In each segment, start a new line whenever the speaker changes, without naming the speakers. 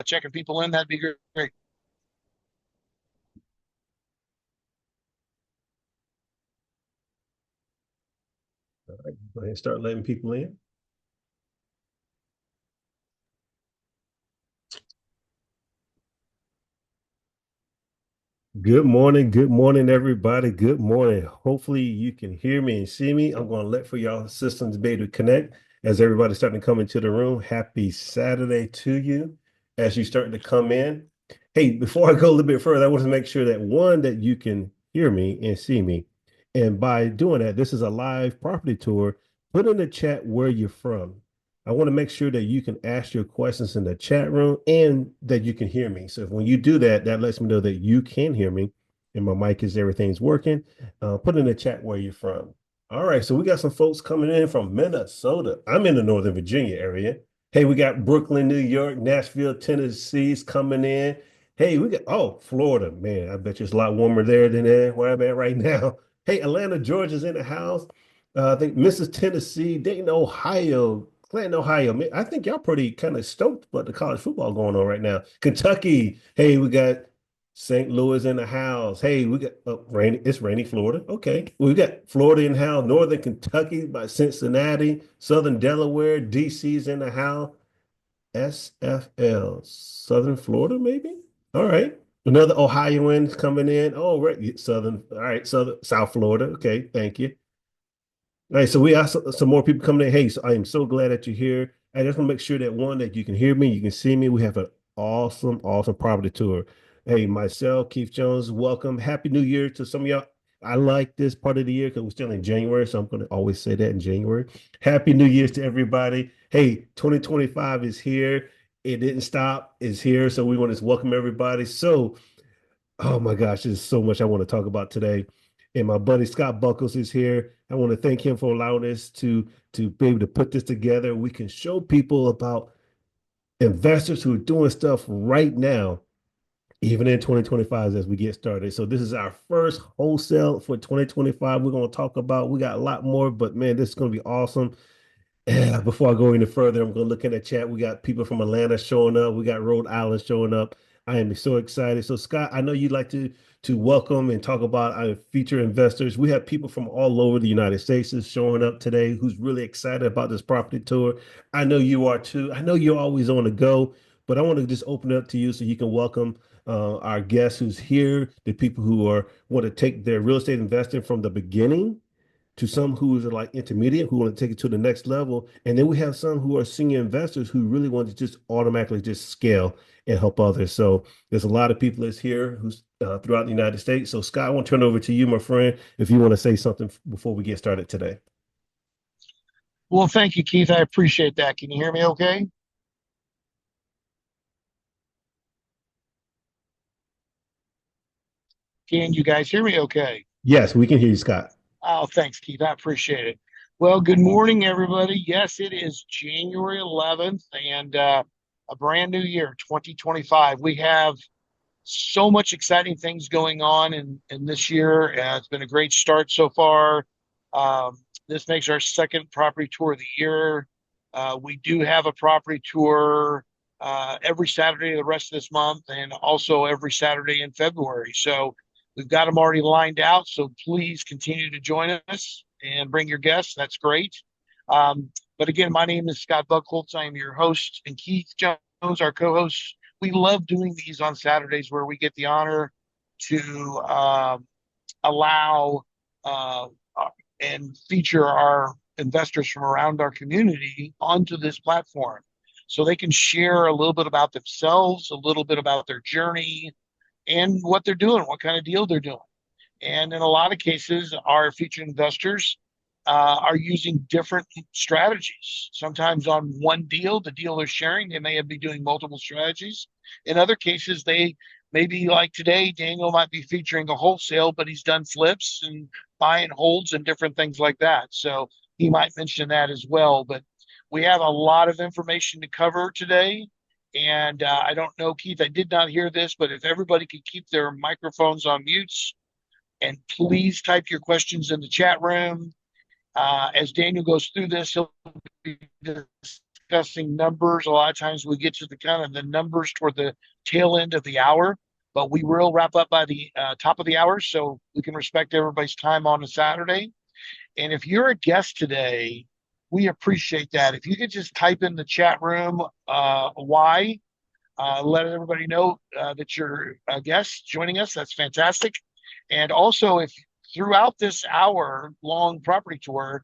checking people in, that'd be great.
All right, go ahead and start letting people in. Good morning, everybody. Good morning. Hopefully, you can hear me and see me. I'm going to let for y'all systems to be able to connect as everybody's starting to come into the room. Happy Saturday to you as you start to come in. Hey, before I go a little bit further, I want to make sure that one, that you can hear me and see me. And by doing that, this is a live property tour. Put in the chat where you're from. I want to make sure that you can ask your questions in the chat room and that you can hear me. So if, when you do that, that lets me know that you can hear me and my mic is everything's working. Put in the chat where you're from. All right, so we got some folks coming in from Minnesota. I'm in the Northern Virginia area. Hey, we got Brooklyn, New York, Nashville, Tennessee's coming in. Hey, we got Florida, man. I bet you it's a lot warmer there than where I'm at right now. Hey, Atlanta, Georgia's in the house. I think Memphis, Tennessee, Dayton, Ohio, Clinton, Ohio. Man, I think y'all pretty kind of stoked about the college football going on right now. Kentucky. Hey, we got St. Louis in the house. Hey, we got rainy. It's rainy Florida. Okay, we got Florida in the house. Northern Kentucky by Cincinnati. Southern Delaware. DC's in the house. SFL. Southern Florida, maybe. All right. Another Ohioans coming in. Oh, right. Southern. All right. Southern South Florida. Okay. Thank you. All right, so we have some more people coming in. Hey, so I am so glad that you're here. I just want to make sure that one, that you can hear me, you can see me. We have an awesome property tour. Hey, myself, Keith Jones, welcome. Happy New Year to some of y'all. I like this part of the year because we're still in January, so I'm going to always say that in January. Happy New Year's to everybody. Hey, 2025 is here. It didn't stop. It's here. So we want to welcome everybody. So, oh my gosh, there's so much I want to talk about today. And my buddy Scott Buckles is here. I want to thank him for allowing us to be able to put this together. We can show people about investors who are doing stuff right now, even in 2025 as we get started. So this is our first wholesale for 2025. We're going to talk about, we got a lot more, but man, this is going to be awesome. Before I go any further, I'm going to look in the chat. We got people from Atlanta showing up. We got Rhode Island showing up. I am so excited. So, Scott, I know you'd like to welcome and talk about our future investors. We have people from all over the United States is showing up today who's really excited about this property tour. I know you are too. I know you're always on the go, but I want to just open it up to you so you can welcome our guests who's here, the people who are want to take their real estate investing from the beginning to some who are like intermediate who want to take it to the next level, and then we have some who are senior investors who really want to just automatically just scale and help others. So there's a lot of people that's here who's throughout the United States. So Scott, I want to turn it over to you, my friend, if you want to say something before we get started today.
Well, thank you, Keith. I appreciate that. Can you hear me okay? Can you guys hear me okay?
Yes, we can hear you, Scott.
Oh, thanks, Keith. I appreciate it. Well, good morning, everybody. Yes, it is January 11th and a brand new year, 2025. We have so much exciting things going on in this year. It's been a great start so far. This makes our second property tour of the year. We do have a property tour every Saturday the rest of this month and also every Saturday in February. So we've got them already lined out. So please continue to join us and bring your guests. That's great. But again, my name is Scott Buckholz. I am your host, and Keith Jones, our co-host. We love doing these on Saturdays where we get the honor to allow and feature our investors from around our community onto this platform so they can share a little bit about themselves, a little bit about their journey, and what they're doing, what kind of deal they're doing. And in a lot of cases, our featured investors are using different strategies. Sometimes on one deal, the deal they're sharing, they may be doing multiple strategies. In other cases, they maybe like today, Daniel might be featuring a wholesale, but he's done flips and buy and holds and different things like that. So he might mention that as well. But we have a lot of information to cover today. And I don't know, Keith, I did not hear this, but if everybody could keep their microphones on mutes and please type your questions in the chat room. As Daniel goes through this, he'll be discussing numbers. A lot of times we get to the kind of the numbers toward the tail end of the hour, but we will wrap up by the top of the hour so we can respect everybody's time on a Saturday. And if you're a guest today, we appreciate that. If you could just type in the chat room why, let everybody know that you're a guest joining us. That's fantastic. And also, if throughout this hour long property tour,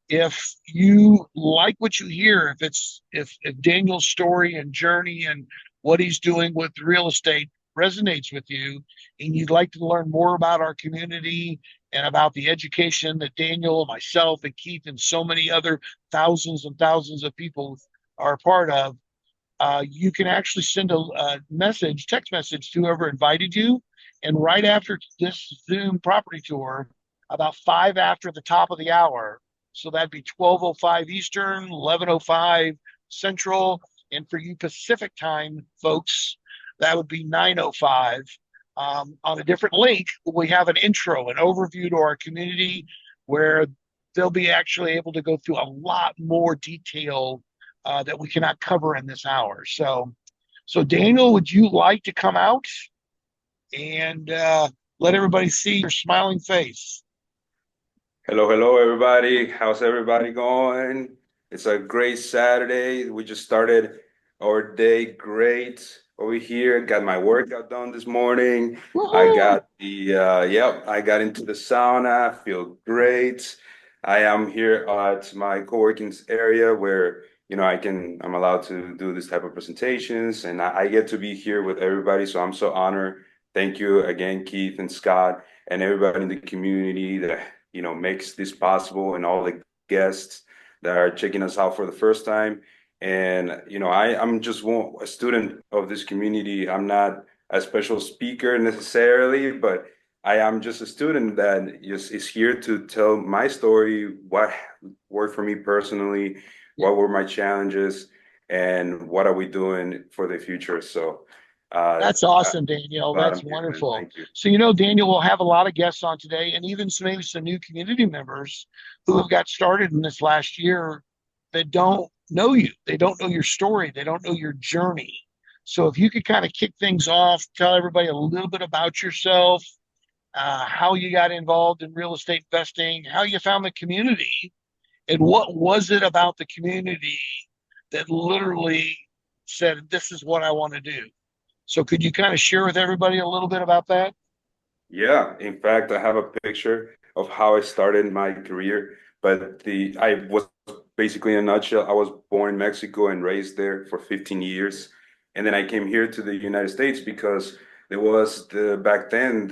if you like what you hear, if Daniel's story and journey and what he's doing with real estate resonates with you, and you'd like to learn more about our community and about the education that Daniel, myself, and Keith, and so many other thousands and thousands of people are a part of, you can actually send a message, text message to whoever invited you. And right after this Zoom property tour, about 5 after the top of the hour, so that'd be 12:05 Eastern, 11:05 Central, and for you Pacific time folks, that would be 9:05. On a different link, we have an intro, an overview to our community where they'll be actually able to go through a lot more detail that we cannot cover in this hour. So Daniel, would you like to come out and let everybody see your smiling face?
Hello, hello, everybody. How's everybody going? It's a great Saturday. We just started our day great over here. Got my workout done this morning. I
Woohoo!
got I got into the sauna. Feel great. I am here at my co-working area where, I'm allowed to do this type of presentations and I get to be here with everybody. So I'm so honored. Thank you again, Keith and Scott, and everybody in the community that makes this possible, and all the guests that are checking us out for the first time. And I'm just a student of this community. I'm not a special speaker necessarily, but I am just a student that is here to tell my story, what worked for me personally, what were my challenges, and what are we doing for the future. So
That's awesome, Daniel.
glad
That's
I'm here, man.
wonderful.
Thank you.
So, Daniel will have a lot of guests on today, and even maybe some new community members who have got started in this last year that don't know you. They don't know your story. They don't know your journey. So, if you could kind of kick things off, tell everybody a little bit about yourself, how you got involved in real estate investing, how you found the community, and what was it about the community that literally said, "This is what I want to do." So could you kind of share with everybody a little bit about that?
Yeah, in fact, I have a picture of how I started my career. But I was basically, in a nutshell, I was born in Mexico and raised there for 15 years. And then I came here to the United States because there was back then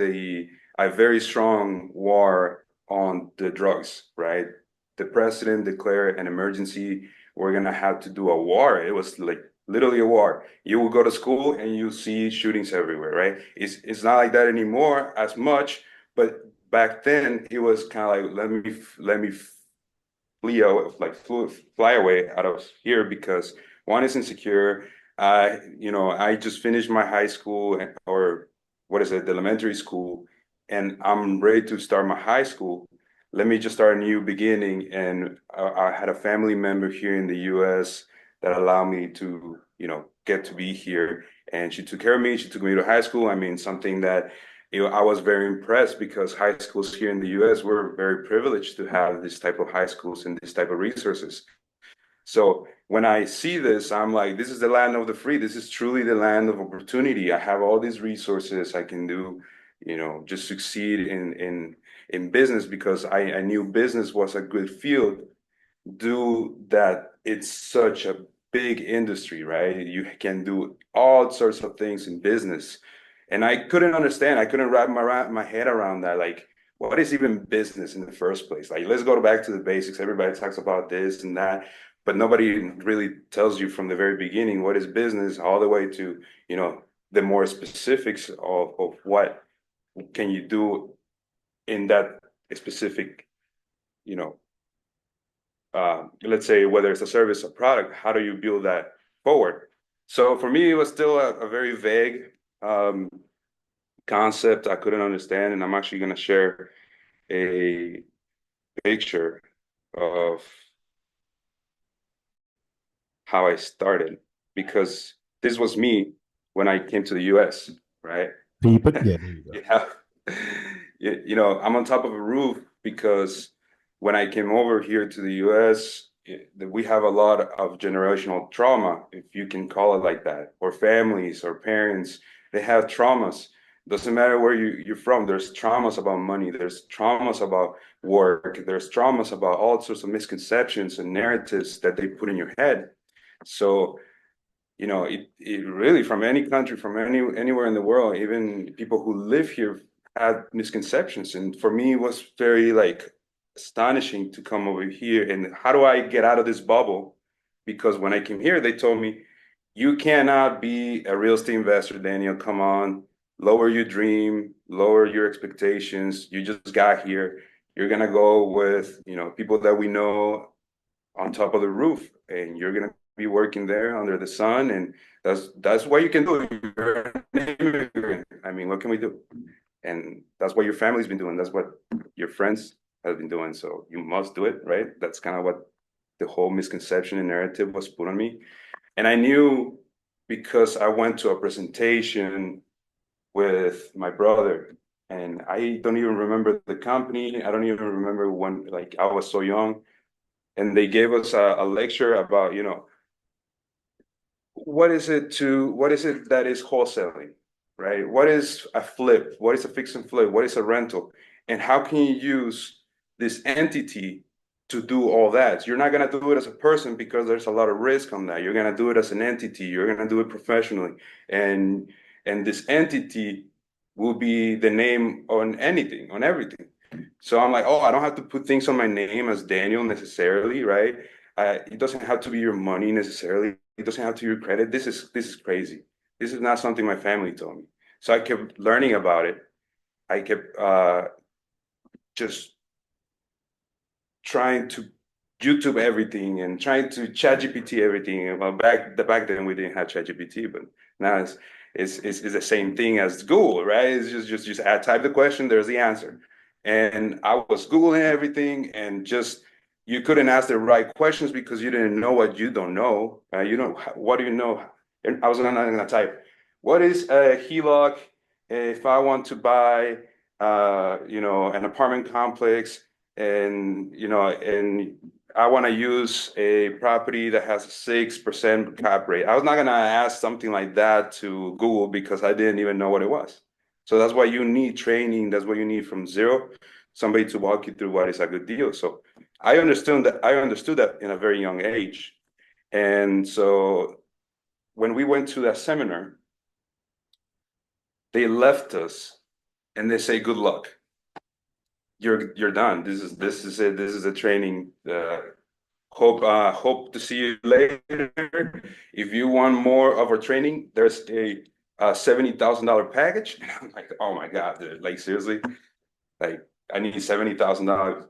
a very strong war on the drugs, right? The president declared an emergency. We're gonna have to do a war. It was like literally a war. You will go to school and you see shootings everywhere, right? It's not like that anymore as much, but back then it was kind of like let me flee out, like fly away out of here because one is insecure. I just finished my high school, or what is it, the elementary school, and I'm ready to start my high school. Let me just start a new beginning. And I had a family member here in the US that allowed me to, get to be here. And she took care of me. She took me to high school. I mean, something that, I was very impressed because high schools here in the US were very privileged to have this type of high schools and this type of resources. So when I see this, I'm like, this is the land of the free. This is truly the land of opportunity. I have all these resources I can do, just succeed in business because I knew business was a good field. Do that. It's such a big industry, right? You can do all sorts of things in business. And I couldn't understand. I couldn't wrap my head around that. Like, what is even business in the first place? Like, let's go back to the basics. Everybody talks about this and that, but nobody really tells you from the very beginning what is business, all the way to, the more specifics of what can you do in that specific, you know, let's say whether it's a service or product, how do you build that forward? So for me, it was still a very vague um, concept I couldn't understand, and I'm actually going to share a picture of how I started, because this was me when I came to the US, right?
People, yeah, there you go.
Yeah. You know, I'm on top of a roof because when I came over here to the US, we have a lot of generational trauma, if you can call it like that, or families or parents, they have traumas. Doesn't matter where you're from, there's traumas about money, there's traumas about work, there's traumas about all sorts of misconceptions and narratives that they put in your head. So you know, it really from any country, from anywhere in the world, even people who live here had misconceptions. And for me, it was very like astonishing to come over here. And how do I get out of this bubble? Because when I came here, they told me, you cannot be a real estate investor, Daniel. Come on, lower your dream, lower your expectations. You just got here. You're gonna go with, you know, people that we know on top of the roof, and you're gonna be working there under the sun, and that's what you can do. You're an immigrant. I mean, what can we do? And that's what your family's been doing. That's what your friends have been doing. So you must do it, right? That's kind of what the whole misconception and narrative was put on me. And I knew because I went to a presentation with my brother, and I don't even remember the company. I don't even remember when, like, I was so young, and they gave us a lecture about, you know, what is it that is wholesaling, right? What is a flip? What is a fix and flip? What is a rental? And how can you use this entity to do all that? You're not going to do it as a person because there's a lot of risk on that. You're going to do it as an entity. You're going to do it professionally. And this entity will be the name on anything, on everything. So I'm like, oh, I don't have to put things on my name as Daniel necessarily, right? It doesn't have to be your money necessarily. It doesn't have to be your credit. This is crazy. This is not something my family told me. So I kept learning about it. I kept just trying to YouTube everything and trying to ChatGPT everything. Well, back then we didn't have ChatGPT, but now it's the same thing as Google, right? It's just add type the question, there's the answer. And I was Googling everything, and just you couldn't ask the right questions because you didn't know what you don't know. You don't what do you know? And I was gonna type, what is a HELOC if I want to buy you know, an apartment complex, and you know, and I want to use a property that has a 6% cap rate. I was not gonna ask something like that to Google because I didn't even know what it was. So that's why you need training. That's what you need from zero, somebody to walk you through what is a good deal. So I understood that in a very young age. And so when we went to that seminar, they left us and they say, good luck. You're done. This is it. This is a training. Hope to see you later. If you want more of our training, there's a $70,000 package. And I'm like, oh my God, dude, like seriously, like I need $70,000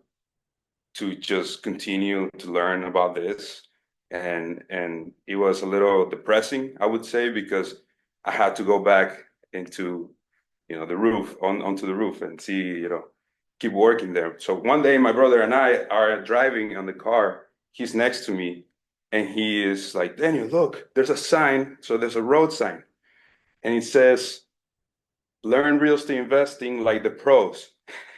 to just continue to learn about this. And it was a little depressing, I would say, because I had to go back into, you know, the roof onto the roof and see, you know, keep working there. So one day my brother and I are driving on the car. He's next to me and he is like, Daniel, look, there's a sign. So there's a road sign and it says, learn real estate investing like the pros.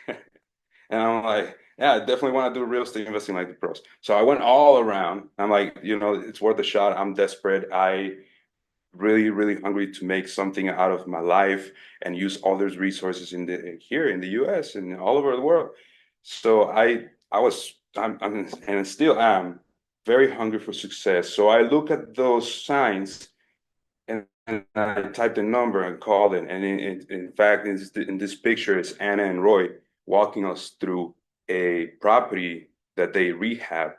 And I'm like, yeah, I definitely want to do real estate investing like the pros. So I went all around. I'm like, you know, it's worth a shot. I'm desperate. I really, really hungry to make something out of my life and use all those resources in the here in the US and all over the world. So I'm and still am very hungry for success. So I look at those signs and I type the number and call it. And in fact, in this picture, it's Anna and Roy walking us through a property that they rehab,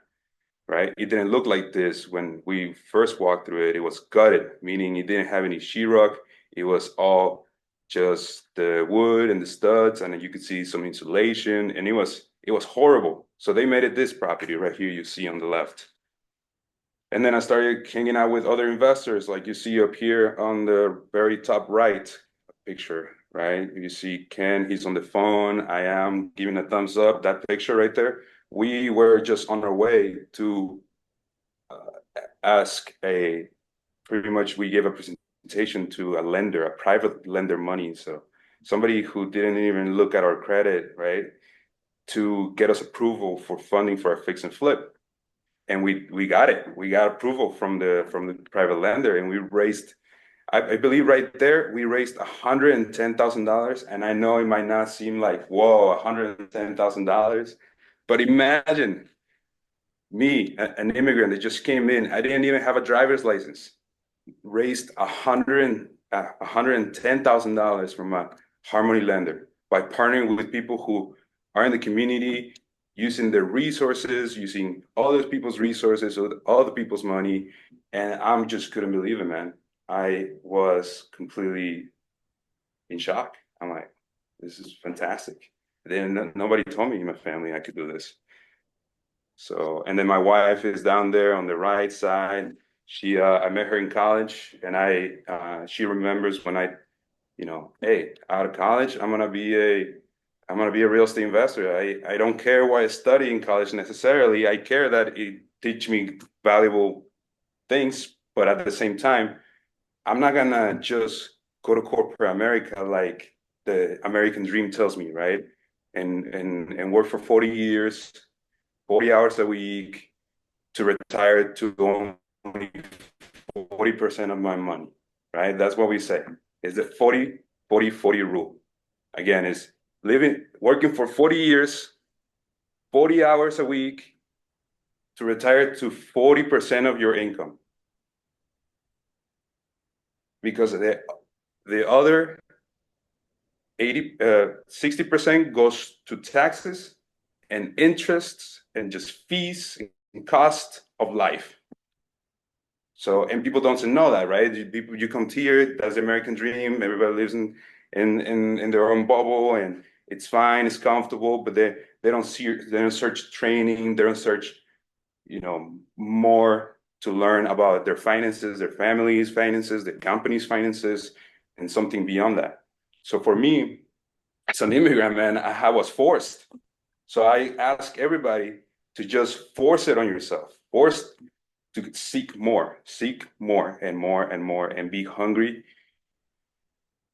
right? It didn't look like this when we first walked through it. It was gutted, meaning it didn't have any sheetrock. It was all just the wood and the studs, and then you could see some insulation, and it was horrible. So they made it this property right here you see on the left. And then I started hanging out with other investors, like you see up here on the very top right picture, right? You see Ken, he's on the phone. I am giving a thumbs up, that picture right there. We were just on our way to ask pretty much we gave a presentation to a lender, a private lender money. So somebody who didn't even look at our credit, right, to get us approval for funding for a fix and flip. And we got it. We got approval from the private lender, and we raised, I believe right there, we raised $110,000. And I know it might not seem like, whoa, $110,000, but imagine me, an immigrant that just came in. I didn't even have a driver's license. Raised $110,000 from a Harmony lender by partnering with people who are in the community, using their resources, using other people's resources, other people's money. And I'm just couldn't believe it, man. I was completely in shock. I'm like, this is fantastic. Then nobody told me in my family I could do this. So, and then my wife is down there on the right side. I met her in college, and she remembers when hey, out of college, I'm gonna be a real estate investor. I don't care what I study in college necessarily. I care that it teach me valuable things, but at the same time, I'm not gonna just go to corporate America like the American dream tells me, right? And work for 40 years, 40 hours a week to retire to only 40% of my money, right? That's what we say. Is the 40 rule. Again, is working for 40 years, 40 hours a week to retire to 40% of your income. Because the other 60% goes to taxes and interests and just fees and cost of life. So, and people don't know that, right? You come here, that's the American dream. Everybody lives in their own bubble, and it's fine, it's comfortable, but they don't search training, they don't search, more to learn about their finances, their family's finances, the company's finances, and something beyond that. So for me, as an immigrant, man, I was forced. So I ask everybody to just force it on yourself. Force to seek more and more and more, and be hungry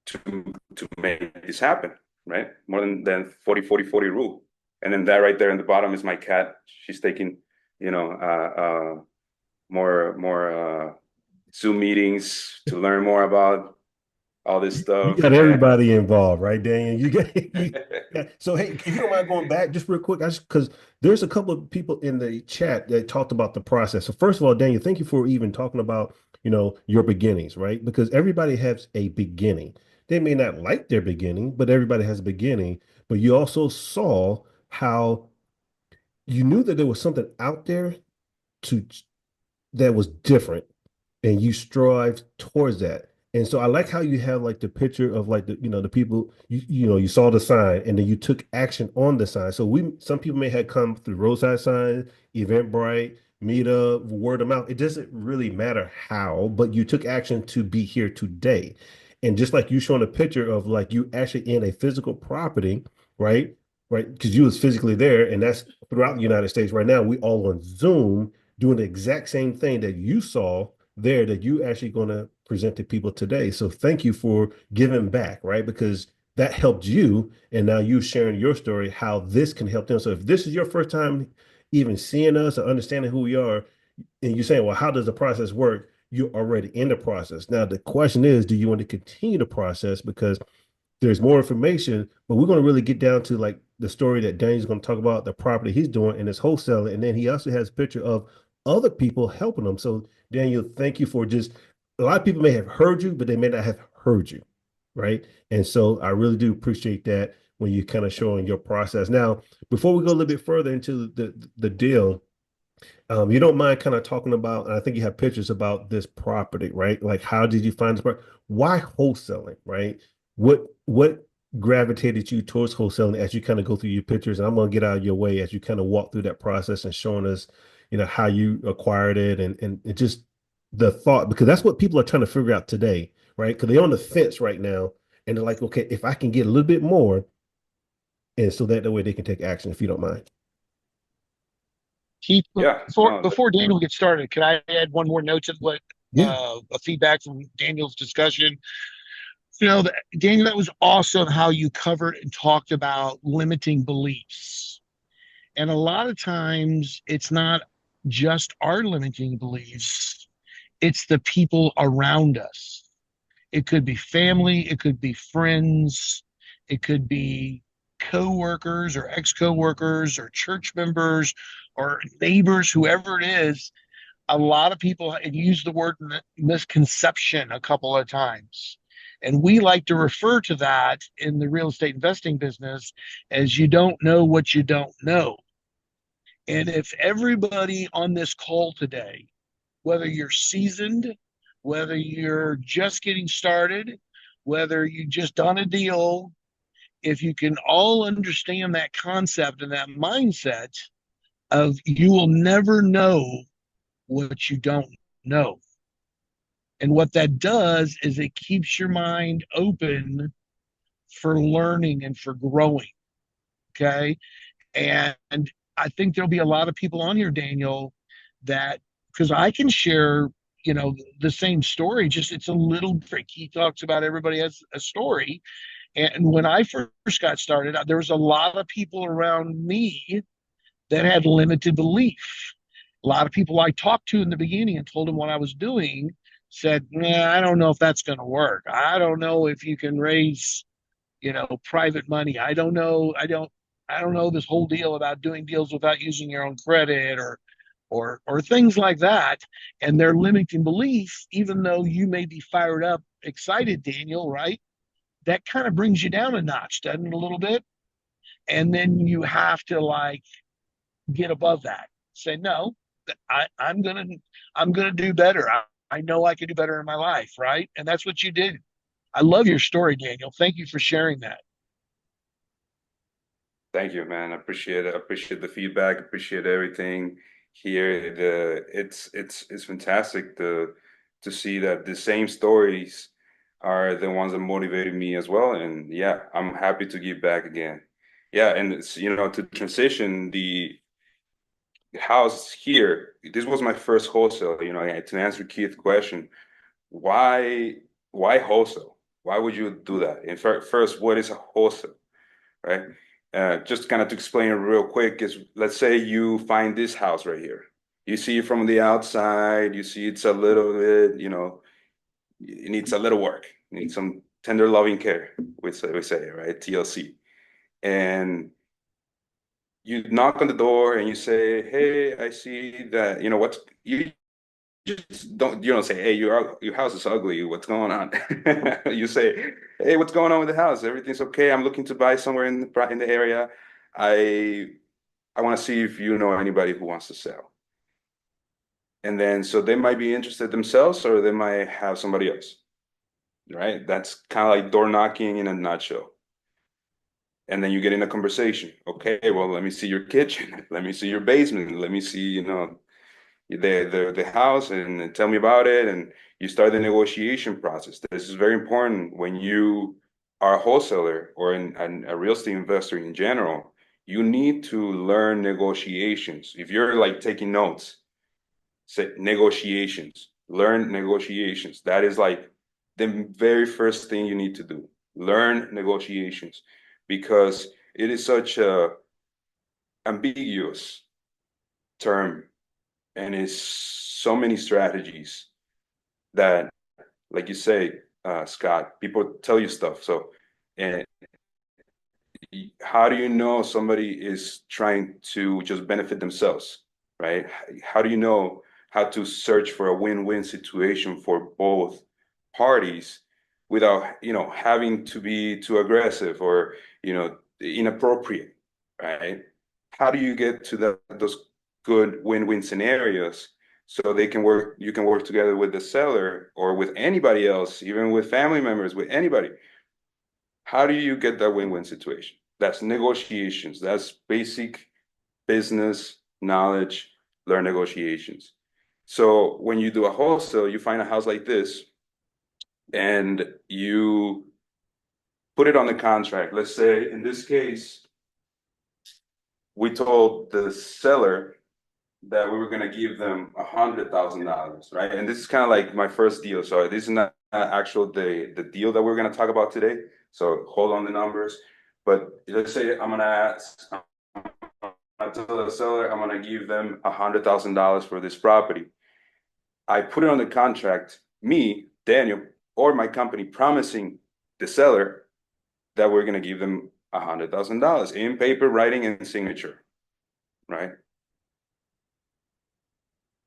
to make this happen, right? More than 40 rule. And then that right there in the bottom is my cat. She's taking, more Zoom meetings to learn more about all this
You
stuff.
got everybody involved, right, Daniel? So hey, if you don't mind going back just real quick, because there's a couple of people in the chat that talked about the process. So first of all, Daniel, thank you for even talking about, your beginnings, right? Because everybody has a beginning. They may not like their beginning, but everybody has a beginning. But you also saw how you knew that there was something out there to that was different, and you strive towards that. And so I like how you have like the picture of like the people you saw the sign and then you took action on the sign. So some people may have come through roadside signs, Eventbrite, Meetup, word of mouth. It doesn't really matter how, but you took action to be here today. And just like you showing a picture of like you actually in a physical property, right? Right. Because you was physically there, and that's throughout the United States. Right now, we all on Zoom doing the exact same thing that you saw there that you actually going to present to people today. So thank you for giving back, right? Because that helped you, and now you sharing your story, how this can help them. So if this is your first time even seeing us or understanding who we are, and you're saying, well, how does the process work? You're already in the process. Now the question is, do you want to continue the process? Because there's more information, but we're going to really get down to like the story that Daniel's going to talk about, the property he's doing and his wholesaling. And then he also has a picture of other people helping him. So Daniel, thank you for just, a lot of people may have heard you, but they may not have heard you. Right. And so I really do appreciate that when you kind of showing your process. Now, before we go a little bit further into the deal, you don't mind kind of talking about, and I think you have pictures about this property, right? Like, how did you find this property? Why wholesaling, right? What gravitated you towards wholesaling as you kind of go through your pictures? And I'm going to get out of your way as you kind of walk through that process and showing us, how you acquired it and it just the thought, because that's what people are trying to figure out today, right? Because they're on the fence right now, and they're like, okay, if I can get a little bit more, and so that the way they can take action, if you don't mind.
Keith,
Yeah,
before
no,
before Daniel gets started, can I add one more note to what
Yeah.
a feedback from Daniel's discussion? Daniel, that was awesome how you covered and talked about limiting beliefs. And a lot of times it's not just our limiting beliefs, it's the people around us. It could be family, it could be friends, it could be co-workers or ex-co-workers or church members or neighbors, whoever it is. A lot of people use the word misconception a couple of times. And we like to refer to that in the real estate investing business as you don't know what you don't know. And if everybody on this call today, whether you're seasoned, whether you're just getting started, whether you just done a deal, if you can all understand that concept and that mindset of you will never know what you don't know. And what that does is it keeps your mind open for learning and for growing. Okay. And I think there'll be a lot of people on here, Daniel, that because I can share, the same story, just it's a little different. He talks about everybody has a story. And when I first got started, there was a lot of people around me that had limited belief. A lot of people I talked to in the beginning and told them what I was doing said, nah, I don't know if that's going to work. I don't know if you can raise, private money. I don't know this whole deal about doing deals without using your own credit or things like that. And they're limiting belief, even though you may be fired up, excited, Daniel, right? That kind of brings you down a notch, doesn't it, a little bit? And then you have to like get above that. Say, no, I'm gonna do better. I know I can do better in my life, right? And that's what you did. I love your story, Daniel. Thank you for sharing that.
thank you, man. I appreciate it. I appreciate the feedback. Appreciate everything here. It's fantastic to see that the same stories are the ones that motivated me as well. And yeah, I'm happy to give back again. Yeah, and it's, to transition the house here. This was my first wholesale. To answer Keith's question, why why wholesale? Why would you do that? In fact, first, what is a wholesale, right? Just kind of to explain it real quick is, let's say you find this house right here. You see it from the outside. You see it's a little bit, it needs a little work. It needs some tender loving care. We say, right? TLC. And you knock on the door and you say, "Hey, I see that what you just don't you don't say, hey, your house is ugly. What's going on?" You say, "Hey, what's going on with the house? Everything's okay. I'm looking to buy somewhere in the area. I I want to see if you know anybody who wants to sell." And then so they might be interested themselves, or they might have somebody else, right? That's kind of like door knocking in a nutshell. And then you get in a conversation. Okay, well, let me see your kitchen. Let me see your basement. Let me see, the house, and tell me about it. And you start the negotiation process. This is very important when you are a wholesaler or a real estate investor in general. You need to learn negotiations. If you're like taking notes, say negotiations, learn negotiations. That is like the very first thing you need to do. Learn negotiations, because it is such a ambiguous term, and it's so many strategies that, like you say, Scott, people tell you stuff. So, and how do you know somebody is trying to just benefit themselves, right? How do you know how to search for a win-win situation for both parties without, having to be too aggressive or, inappropriate, right? How do you get to those good win-win scenarios so you can work together with the seller or with anybody else, even with family members, with anybody? How do you get that win-win situation? That's negotiations. That's basic business knowledge, learn negotiations. So when you do a wholesale, you find a house like this and you put it on the contract. Let's say in this case, we told the seller that we were gonna give them $100,000, right? And this is kind of like my first deal. So this is not actual the deal that we're gonna talk about today. So hold on the numbers. But let's say I tell the seller I'm gonna give them $100,000 for this property. I put it on the contract, me, Daniel, or my company promising the seller that we're gonna give them $100,000 in paper, writing, and signature, right?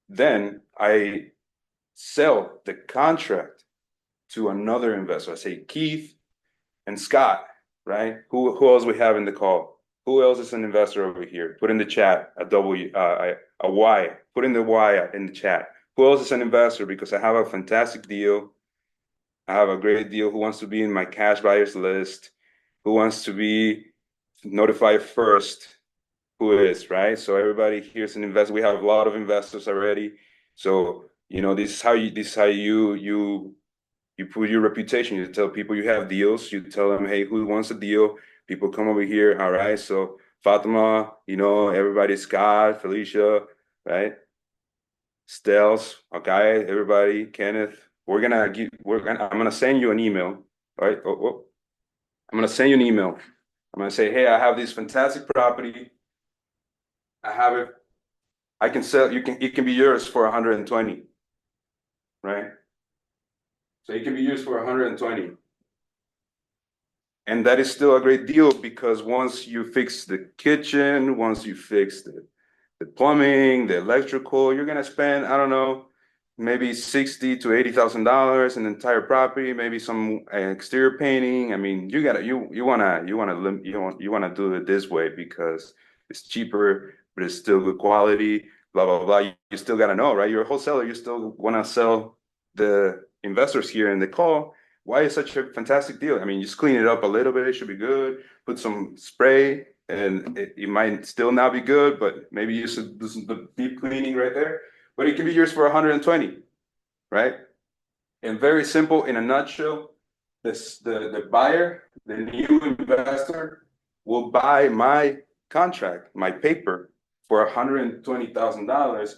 Then I sell the contract to another investor. I say Keith and Scott, right? Who else we have in the call? Who else is an investor over here? Put in the chat a Y. Put in the Y in the chat. Who else is an investor? Because I have a fantastic deal. I have a great deal. Who wants to be in my cash buyers list? Who wants to be notified first? Who is, right? So everybody here's an investor. We have a lot of investors already. So, this is how you put your reputation. You tell people you have deals. You tell them, hey, who wants a deal? People come over here. All right. So Fatima, everybody, Scott, Felicia, right? Stels, okay, everybody, Kenneth. I'm gonna send you an email. All right. Oh. I'm gonna send you an email. I'm gonna say, hey, I have this fantastic property. I have it. I can sell. It can be yours for 120, right? So it can be used for 120. And that is still a great deal because once you fix the kitchen, once you fix the plumbing, the electrical, you're gonna spend, I don't know, maybe $60,000 to $80,000 in the entire property, maybe some exterior painting. I mean, you wanna do it this way because it's cheaper, but it's still good quality, blah blah blah. You still gotta know, right? You're a wholesaler, you still wanna sell the investors here in the call why is such a fantastic deal. I mean, just clean it up a little bit, it should be good. Put some spray, and it might still not be good, but maybe you should do some deep cleaning right there. But it can be yours for 120, right? And very simple, in a nutshell, the buyer, the new investor, will buy my contract, my paper, for $120,000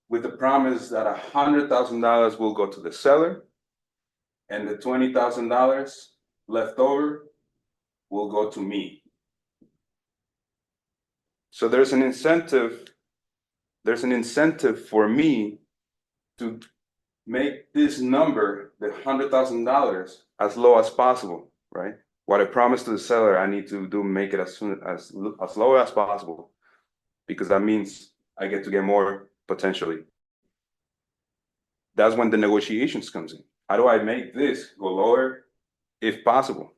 with the promise that $100,000 will go to the seller and the $20,000 left over will go to me. So there's an incentive for me to make this number, the $100,000, as low as possible, right? What I promised to the seller, I need to make it as low as possible, because that means I get to get more potentially. That's when the negotiations comes in. How do I make this go lower if possible?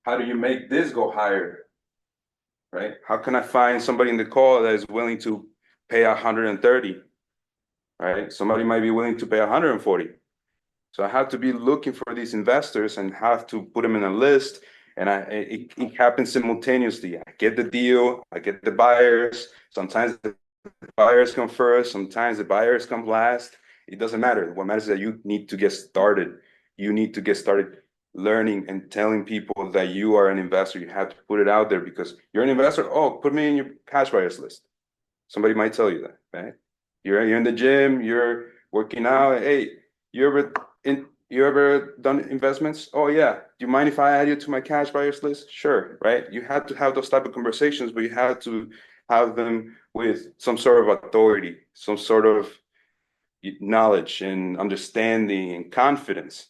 How do you make this go higher, right? How can I find somebody in the call that is willing to pay 130, right? Somebody might be willing to pay 140. So I have to be looking for these investors and have to put them in a list. And it happens simultaneously. I get the deal, I get the buyers. Sometimes the buyers come first, sometimes the buyers come last. It doesn't matter. What matters is that you need to get started. You need to get started learning and telling people that you are an investor. You have to put it out there because you're an investor. Oh, put me in your cash buyers list. Somebody might tell you that, right? You're in the gym, you're working out. Hey, you ever done investments? Oh yeah. Do you mind if I add you to my cash buyers list? Sure, right? You have to have those type of conversations, but you have to have them with some sort of authority, some sort of knowledge and understanding and confidence.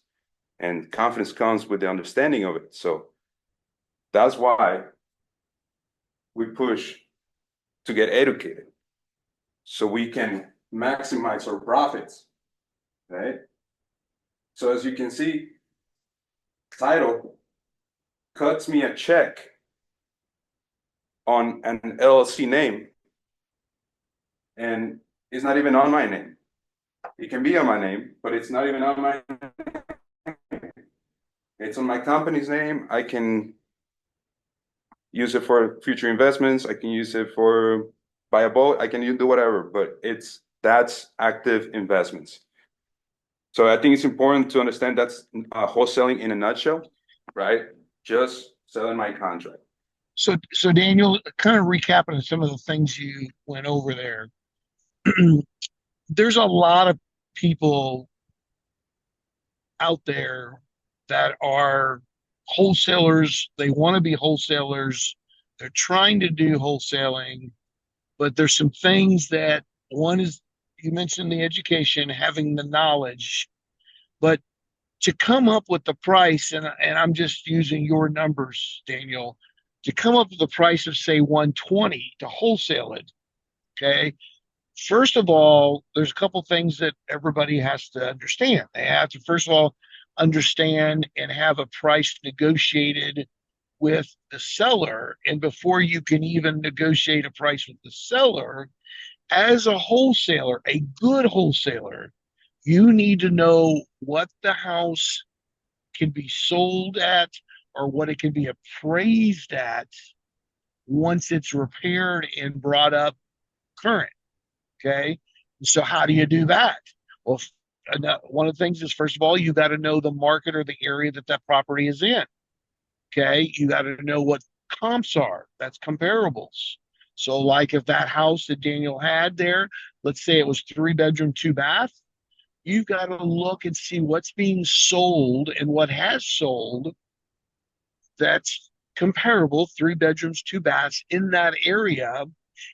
And confidence comes with the understanding of it. So that's why we push to get educated so we can maximize our profits, right? So as you can see, title cuts me a check on an LLC name, and it's not even on my name. It can be on my name, but it's not even on my name. It's on my company's name. I can use it for future investments. I can use it for buy a boat. I can do whatever, but that's active investments. So I think it's important to understand that's wholesaling in a nutshell, right? Just selling my contract.
So Daniel, kind of recapping some of the things you went over there. there's a lot of people out there that are wholesalers. They want to be wholesalers. They're trying to do wholesaling, but there's some things that one is you mentioned the education, having the knowledge, but to come up with the price, and I'm just using your numbers, Daniel, to come up with the price of say 120 to wholesale it, okay? First of all, there's a couple things that everybody has to understand. They have to, first of all, understand and have a price negotiated with the seller. And before you can even negotiate a price with the seller, as a wholesaler, a good wholesaler, you need to know what the house can be sold at or what it can be appraised at once it's repaired and brought up current. Okay. So how do you do that? Well, one of the things is, first of all, you got to know the market or the area that that property is in. Okay. You got to know what comps are. That's comparables. So, like if that house that Daniel had there, let's say it was 3 bedroom, 2 bath, you've got to look and see what's being sold and what has sold that's comparable, 3 bedrooms, 2 baths in that area,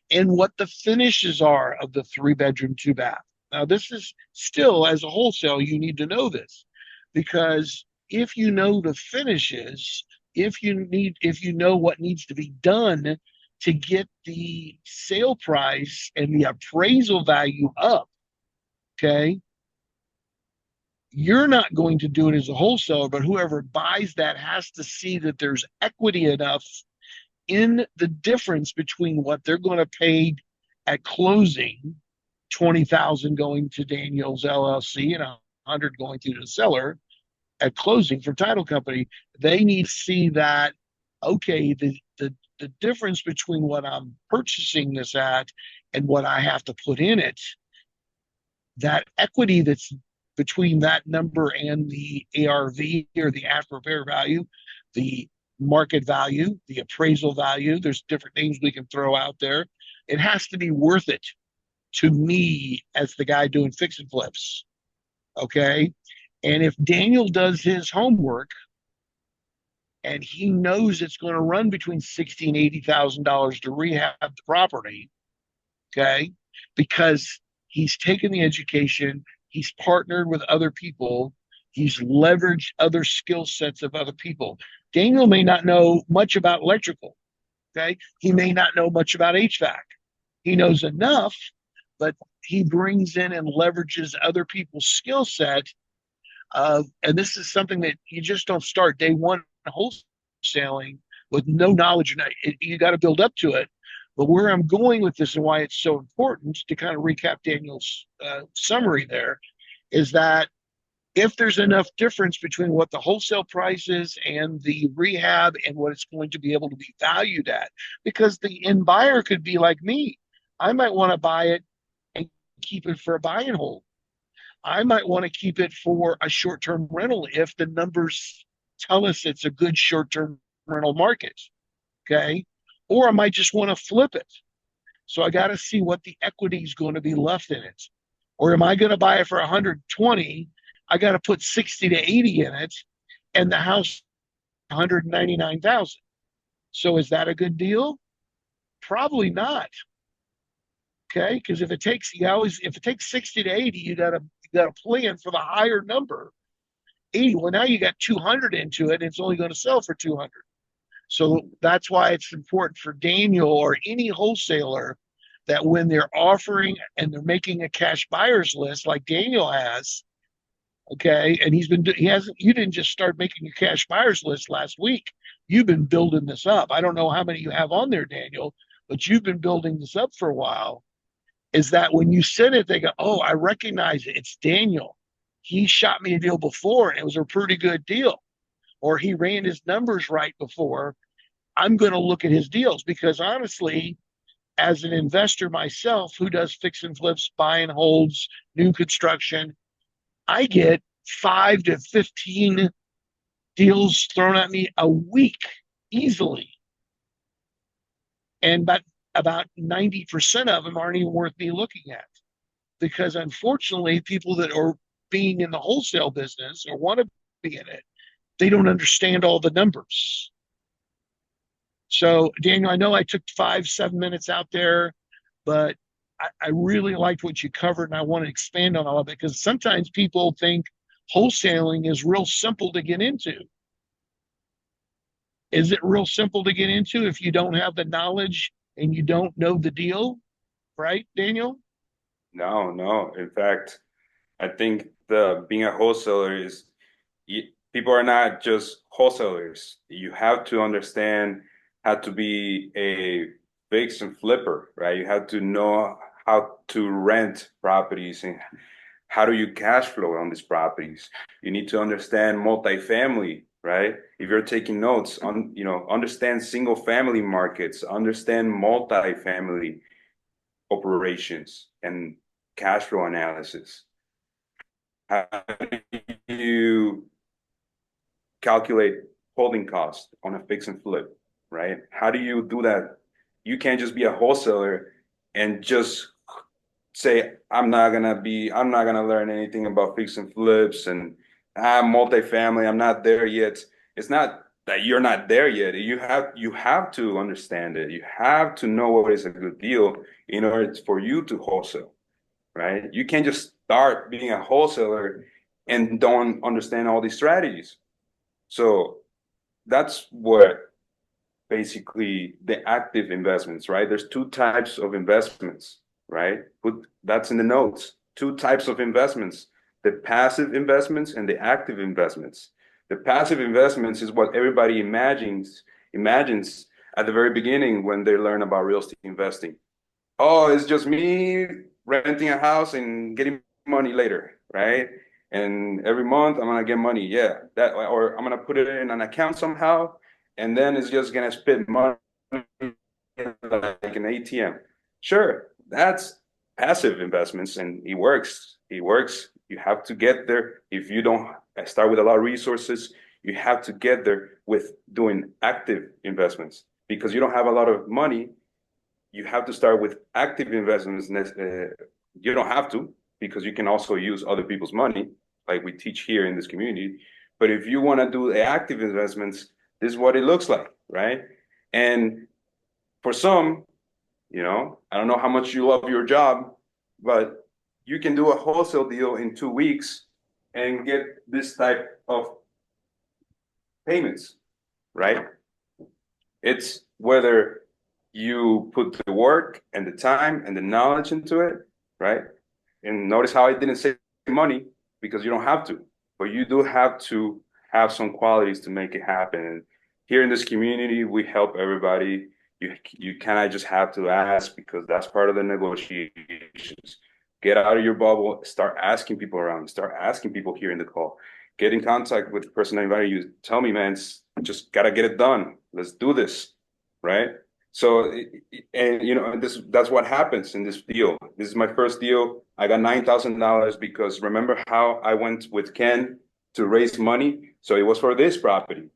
and what the finishes are of the 3 bedroom, 2 bath. Now, this is still, as a wholesale, you need to know this because if you know the finishes, if you know what needs to be done to get the sale price and the appraisal value up, okay, you're not going to do it as a wholesaler, but whoever buys that has to see that there's equity enough in the difference between what they're going to pay at closing, 20,000 going to Daniel's LLC and 100 going to the seller at closing for title company. They need to see that, okay, the difference between what I'm purchasing this at and what I have to put in it, that equity that's between that number and the ARV or the after repair value, the market value, the appraisal value, there's different names we can throw out there. It has to be worth it to me as the guy doing fix and flips. Okay. And if Daniel does his homework and he knows it's going to run between $60,000 and $80,000 to rehab the property, okay, because he's taken the education, he's partnered with other people, he's leveraged other skill sets of other people. Daniel may not know much about electrical, okay? He may not know much about HVAC. He knows enough, but he brings in and leverages other people's skill set. And this is something that you just don't start day one wholesaling with no knowledge. You got to build up to it. But where I'm going with this and why it's so important to kind of recap Daniel's summary there is that if there's enough difference between what the wholesale price is and the rehab and what it's going to be able to be valued at, because the end buyer could be like me. I might want to buy it and keep it for a buy and hold. I might want to keep it for a short-term rental if the numbers tell us it's a good short-term rental market. Okay. Or I might just want to flip it. So I got to see what the equity is going to be left in it. Or am I going to buy it for 120? I got to put 60 to 80 in it and the house 199,000. So is that a good deal? Probably not. Okay, because if it takes 60 to 80, you got to plan for the higher number. 80. Well, now you got 200 into it, and it's only going to sell for 200. So that's why it's important for Daniel or any wholesaler that when they're offering and they're making a cash buyers list like Daniel has, okay, and you didn't just start making a cash buyers list last week. You've been building this up. I don't know how many you have on there, Daniel, but you've been building this up for a while. Is that when you send it, they go, oh, I recognize it. It's Daniel. He shot me a deal before and it was a pretty good deal. Or he ran his numbers right before. I'm going to look at his deals because honestly, as an investor myself who does fix and flips, buy and holds, new construction, I get 5 to 15 deals thrown at me a week easily. And about 90% of them aren't even worth me looking at. because unfortunately, people that are being in the wholesale business or want to be in it, they don't understand all the numbers. So, Daniel, I know I took 5, 7 minutes out there, but I really liked what you covered, and I want to expand on all of it because sometimes people think wholesaling is real simple to get into. Is it real simple to get into if you don't have the knowledge and you don't know the deal? Right, Daniel?
No, no. In fact, I think the being a wholesaler is people are not just wholesalers. You have to understand how to be a fix and flipper, right? You have to know how to rent properties and how do you cash flow on these properties. You need to understand multifamily, right? If you're taking notes on, understand single family markets, understand multifamily operations and cash flow analysis. How do you calculate holding costs on a fix and flip, right? How do you do that? You can't just be a wholesaler and just say, I'm not gonna learn anything about fix and flips and I'm multifamily, I'm not there yet. It's not that you're not there yet. You have to understand it. You have to know what is a good deal in order for you to wholesale, right? You can't just start being a wholesaler and don't understand all these strategies. So that's what basically the active investments, right? There's two types of investments, right? That's in the notes. Two types of investments, the passive investments and the active investments. The passive investments is what everybody imagines at the very beginning when they learn about real estate investing. Oh, it's just me renting a house and getting money later, right? And every month I'm gonna get money. Yeah, that or I'm gonna put it in an account somehow, and then it's just gonna spit money like an ATM. Sure, that's passive investments, and it works. It works. You have to get there. If you don't start with a lot of resources, you have to get there with doing active investments because you don't have a lot of money. You have to start with active investments. You don't have to because you can also use other people's money, like we teach here in this community. But if you want to do the active investments, this is what it looks like, right? And for some, I don't know how much you love your job, but you can do a wholesale deal in 2 weeks and get this type of payments, right? It's whether you put the work and the time and the knowledge into it, right? And notice how I didn't say money because you don't have to, but you do have to have some qualities to make it happen. And here in this community, we help everybody. You kind of just have to ask because that's part of the negotiations. Get out of your bubble, start asking people around, start asking people here in the call. Get in contact with the person that invited you. Tell me, man, just gotta get it done. Let's do this, right? So, and that's what happens in this deal. This is my first deal. I got $9,000 because remember how I went with Ken to raise money? So it was for this property,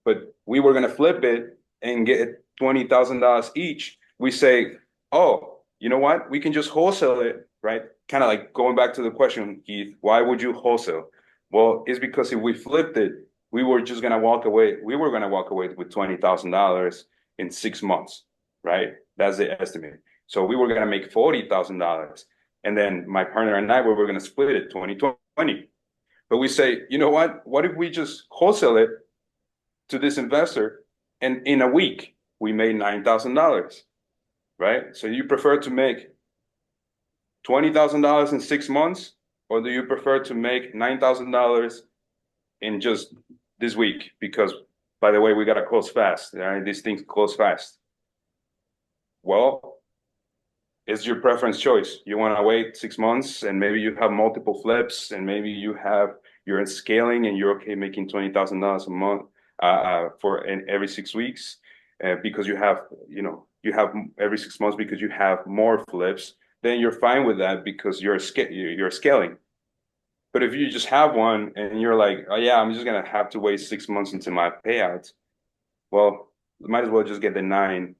but we were gonna flip it and get $20,000 each. We say, oh, you know what? We can just wholesale it, right? Kind of like going back to the question, Keith, why would you wholesale? Well, it's because if we flipped it, we were just gonna walk away. We were gonna walk away with $20,000 in 6 months, right? That's the estimate. So we were gonna make $40,000, and then my partner and I were gonna split it 20-20. But we say, you know what? What if we just wholesale it to this investor, and in a week we made $9,000, right? So you prefer to make $20,000 in 6 months, or do you prefer to make $9,000 in just this week? Because, by the way, we gotta close fast, right? These things close fast. Well, it's your preference choice. You want to wait 6 months, and maybe you have multiple flips, and maybe you're scaling, and you're okay making $20,000 a month for every 6 weeks, because you have every 6 months because you have more flips. Then you're fine with that because you're scaling. But if you just have one and you're like, oh yeah, I'm just gonna have to wait 6 months until my payout, well, you might as well just get the 9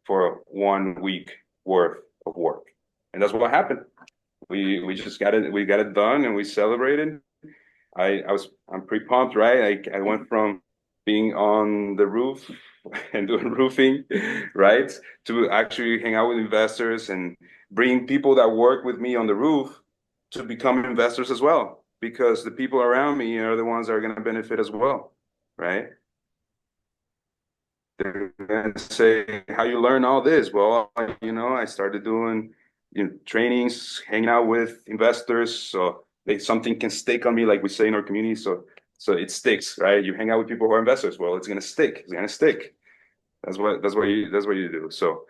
for 1 week worth of work. And that's what happened. We just got it. We got it done, and we celebrated. I'm pretty pumped, right? I went from being on the roof and doing roofing, right, to actually hang out with investors and bring people that work with me on the roof to become investors as well, because the people around me are the ones that are going to benefit as well, right? They're going to say, "How you learn all this?" Well, I started doing, trainings, hanging out with investors, so something can stick on me, like we say in our community. So it sticks, right? You hang out with people who are investors. Well, it's going to stick. It's going to stick. That's what you do. So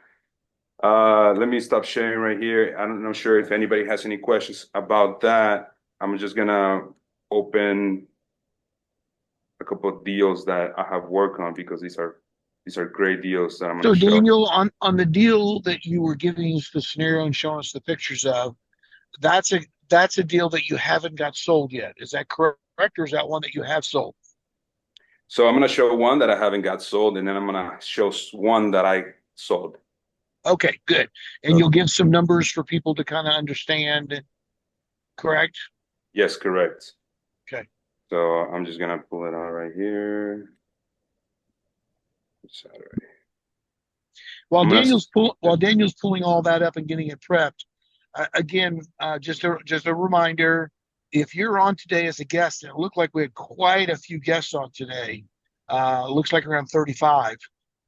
let me stop sharing right here. I'm not sure if anybody has any questions about that. I'm just gonna open a couple of deals that I have worked on, because these are great deals that I'm going
So
to show.
Daniel, on the deal that you were giving us the scenario and showing us the pictures of, that's a deal that you haven't got sold yet. Is that correct, or is that one that you have sold?
So I'm going to show one that I haven't got sold, and then I'm going to show one that I sold.
Okay, good. And
So,
you'll give some numbers for people to kind of understand, correct?
yes, correct.
Okay.
So I'm just going to pull it out right here. Saturday.
While Daniel's pulling all that up and getting it prepped, again, just a reminder: if you're on today as a guest, and it looked like we had quite a few guests on today, looks like around 35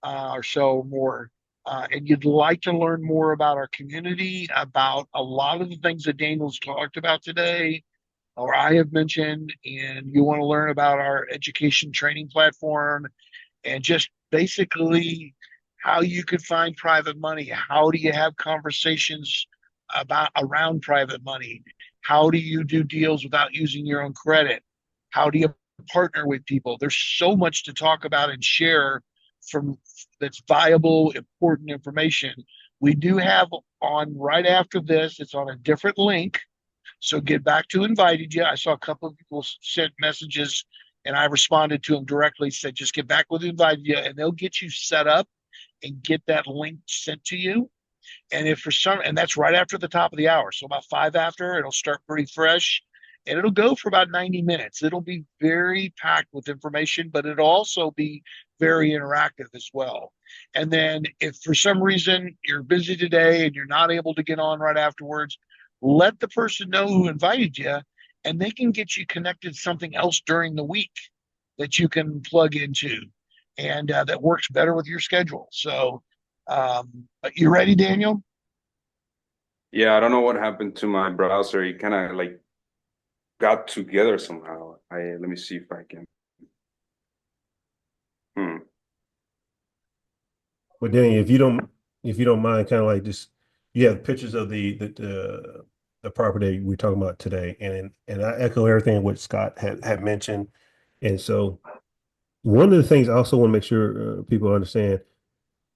or so more, and you'd like to learn more about our community, about a lot of the things that Daniel's talked about today, or I have mentioned, and you want to learn about our education training platform and just basically how you could find private money. How do you have conversations about around private money? How do you do deals without using your own credit? How do you partner with people? There's so much to talk about and share from that's viable, important information. We do have on right after this, it's on a different link. So get back to invited you. I saw a couple of people sent messages and I responded to them directly, said just get back with invited you, and they'll get you set up and get that link sent to you. And if for some, and that's right after the top of the hour. So about five after, it'll start pretty fresh and it'll go for about 90 minutes. It'll be very packed with information, but it'll also be very interactive as well. And then if for some reason you're busy today and you're not able to get on right afterwards, let the person know who invited you and they can get you connected to something else during the week that you can plug into and that works better with your schedule. So, you ready, Daniel?
Yeah, I don't know what happened to my browser. It kind of like got together somehow. Let me see if I can. Hmm.
But Danny, if you don't mind, kind of like just you have pictures of the property we're talking about today, and I echo everything what Scott had mentioned. And so one of the things I also want to make sure people understand,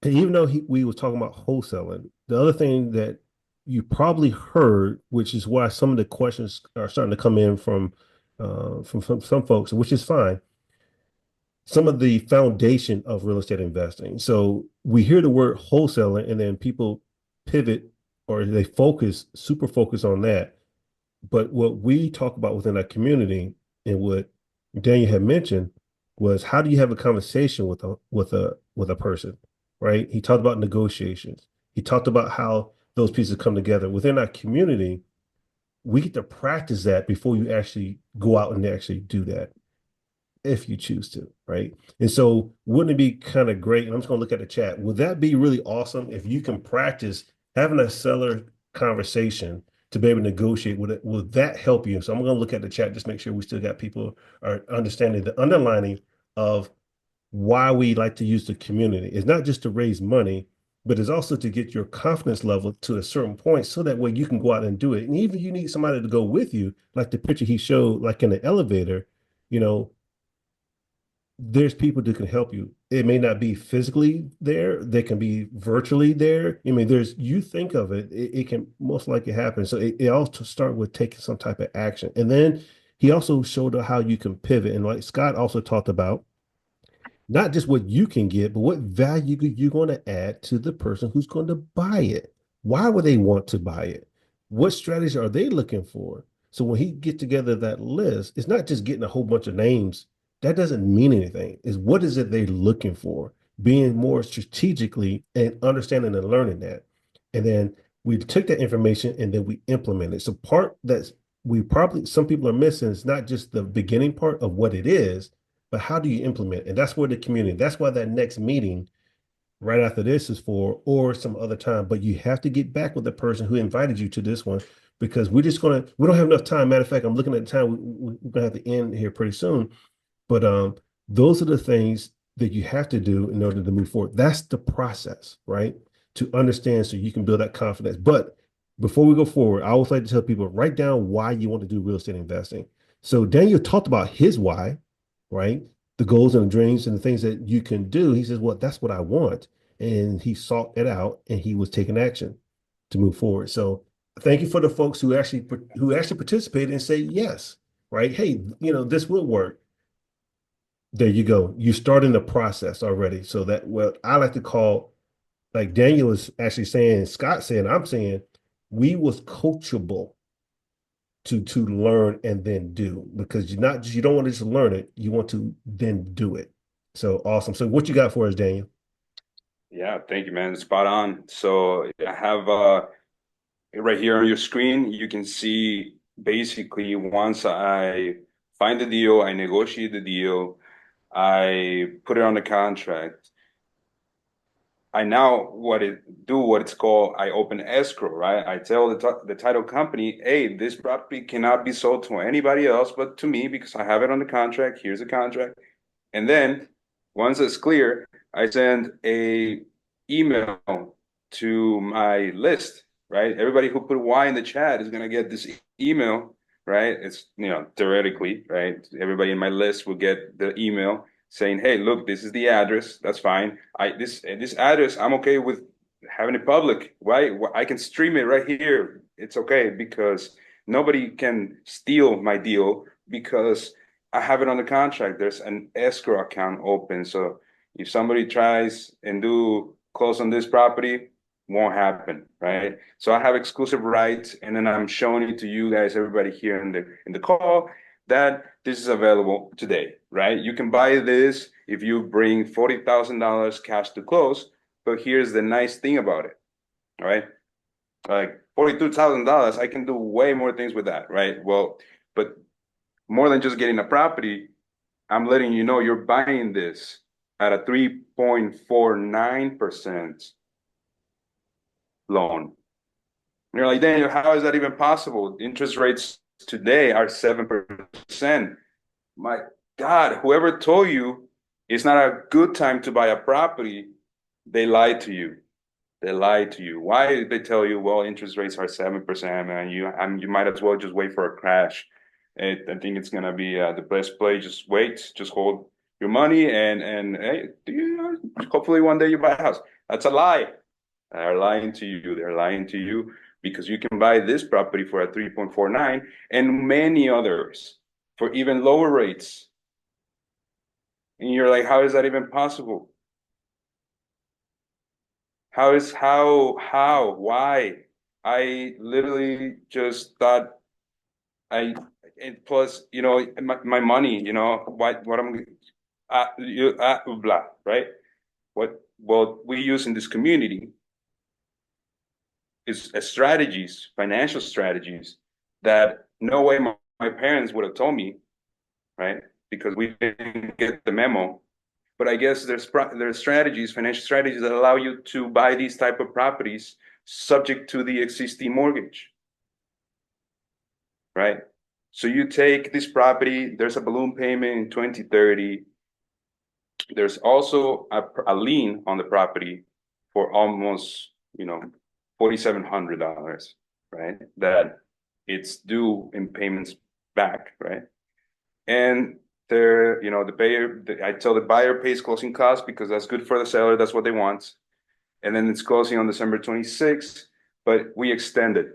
and even though we was talking about wholesaling, the other thing that you probably heard, which is why some of the questions are starting to come in from some folks, which is fine, some of the foundation of real estate investing. So we hear the word wholesaling and then people pivot or they super focus on that. But what we talk about within our community and what Daniel had mentioned was how do you have a conversation with a person, right? He talked about negotiations. He talked about how those pieces come together. Within our community, we get to practice that before you actually go out and actually do that if you choose to, right? And so, wouldn't it be kind of great? And I'm just going to look at the chat. Would that be really awesome if you can practice having a seller conversation to be able to negotiate? Would that help you? So I'm going to look at the chat, just make sure we still got people are understanding the underlining of why we like to use the community. It's not just to raise money, but it's also to get your confidence level to a certain point so that way you can go out and do it. And even if you need somebody to go with you, like the picture he showed, like in the elevator, you know, there's people that can help you. It may not be physically there, they can be virtually there. I mean, you think of it can most likely happen. So it also start with taking some type of action. And then he also showed how you can pivot. And like Scott also talked about, not just what you can get, but what value you're going to add to the person who's going to buy it. Why would they want to buy it? what strategies are they looking for? So when he get together that list, it's not just getting a whole bunch of names. That doesn't mean anything. Is what is it they're looking for? Being more strategically and understanding and learning that. And then we took that information and then we implement it. So part that's we probably some people are missing is not just the beginning part of what it is, but how do you implement? And that's where the community, that's why that next meeting right after this is for, or some other time. But you have to get back with the person who invited you to this one because we don't have enough time. Matter of fact, I'm looking at the time. We're gonna have to end here pretty soon. But those are the things that you have to do in order to move forward. That's the process, right? To understand so you can build that confidence. But before we go forward, I always like to tell people write down why you want to do real estate investing. So Daniel talked about his why, right? The goals and the dreams and the things that you can do. He says, well, that's what I want. And he sought it out and he was taking action to move forward. So thank you for the folks who actually participated and say yes, right? Hey, this will work. There you go. You're starting the process already. So that what I like to call, like Daniel is actually saying, Scott saying, I'm saying, we was coachable to learn and then do because you don't want to just learn it, you want to then do it. So awesome. So what you got for us, Daniel?
Yeah, thank you, man. Spot on. So I have right here on your screen, you can see basically once I find the deal, I negotiate the deal, I put it on the contract. I now what it's called, I open escrow, right? I tell the title company, hey, this property cannot be sold to anybody else but to me because I have it on the contract. Here's the contract. And then once it's clear, I send a email to my list, right? Everybody who put Y in the chat is gonna get this email, right? It's theoretically, right? Everybody in my list will get the email saying, "Hey, look, this is the address. That's fine. This address, I'm okay with having it public. Why? I can stream it right here. It's okay because nobody can steal my deal because I have it on the contract. There's an escrow account open. So if somebody tries and do close on this property, won't happen, right? So I have exclusive rights, and then I'm showing it to you guys, everybody here in the call, that this is available today, right? You can buy this if you bring $40,000 cash to close. But here's the nice thing about it, all right? Like $42,000, I can do way more things with that, right? Well, but more than just getting a property, I'm letting you know you're buying this at a 3.49% loan. And you're like, Daniel, how is that even possible? Interest rates today are 7%. My God, whoever told you it's not a good time to buy a property, they lied to you. They lied to you. Why did they tell you, well, interest rates are 7%, man? You might as well just wait for a crash. I think it's gonna be the best play. Just wait, just hold your money, and hey, hopefully one day you buy a house. That's a lie. They're lying to you. They're lying to you because you can buy this property for a 3.49 and many others for even lower rates. And you're like, how is that even possible? Why? I literally just thought I, and plus, my money, what I'm, blah, right? What we use in this community is strategies, financial strategies that no way my parents would have told me, right? Because we didn't get the memo. But I guess there's strategies, financial strategies that allow you to buy these type of properties subject to the existing mortgage, right? So you take this property, there's a balloon payment in 2030. There's also a lien on the property for almost, $4,700, right? That it's due in payments back, right? And I tell the buyer pays closing costs because that's good for the seller. That's what they want. And then it's closing on December 26th, but we extended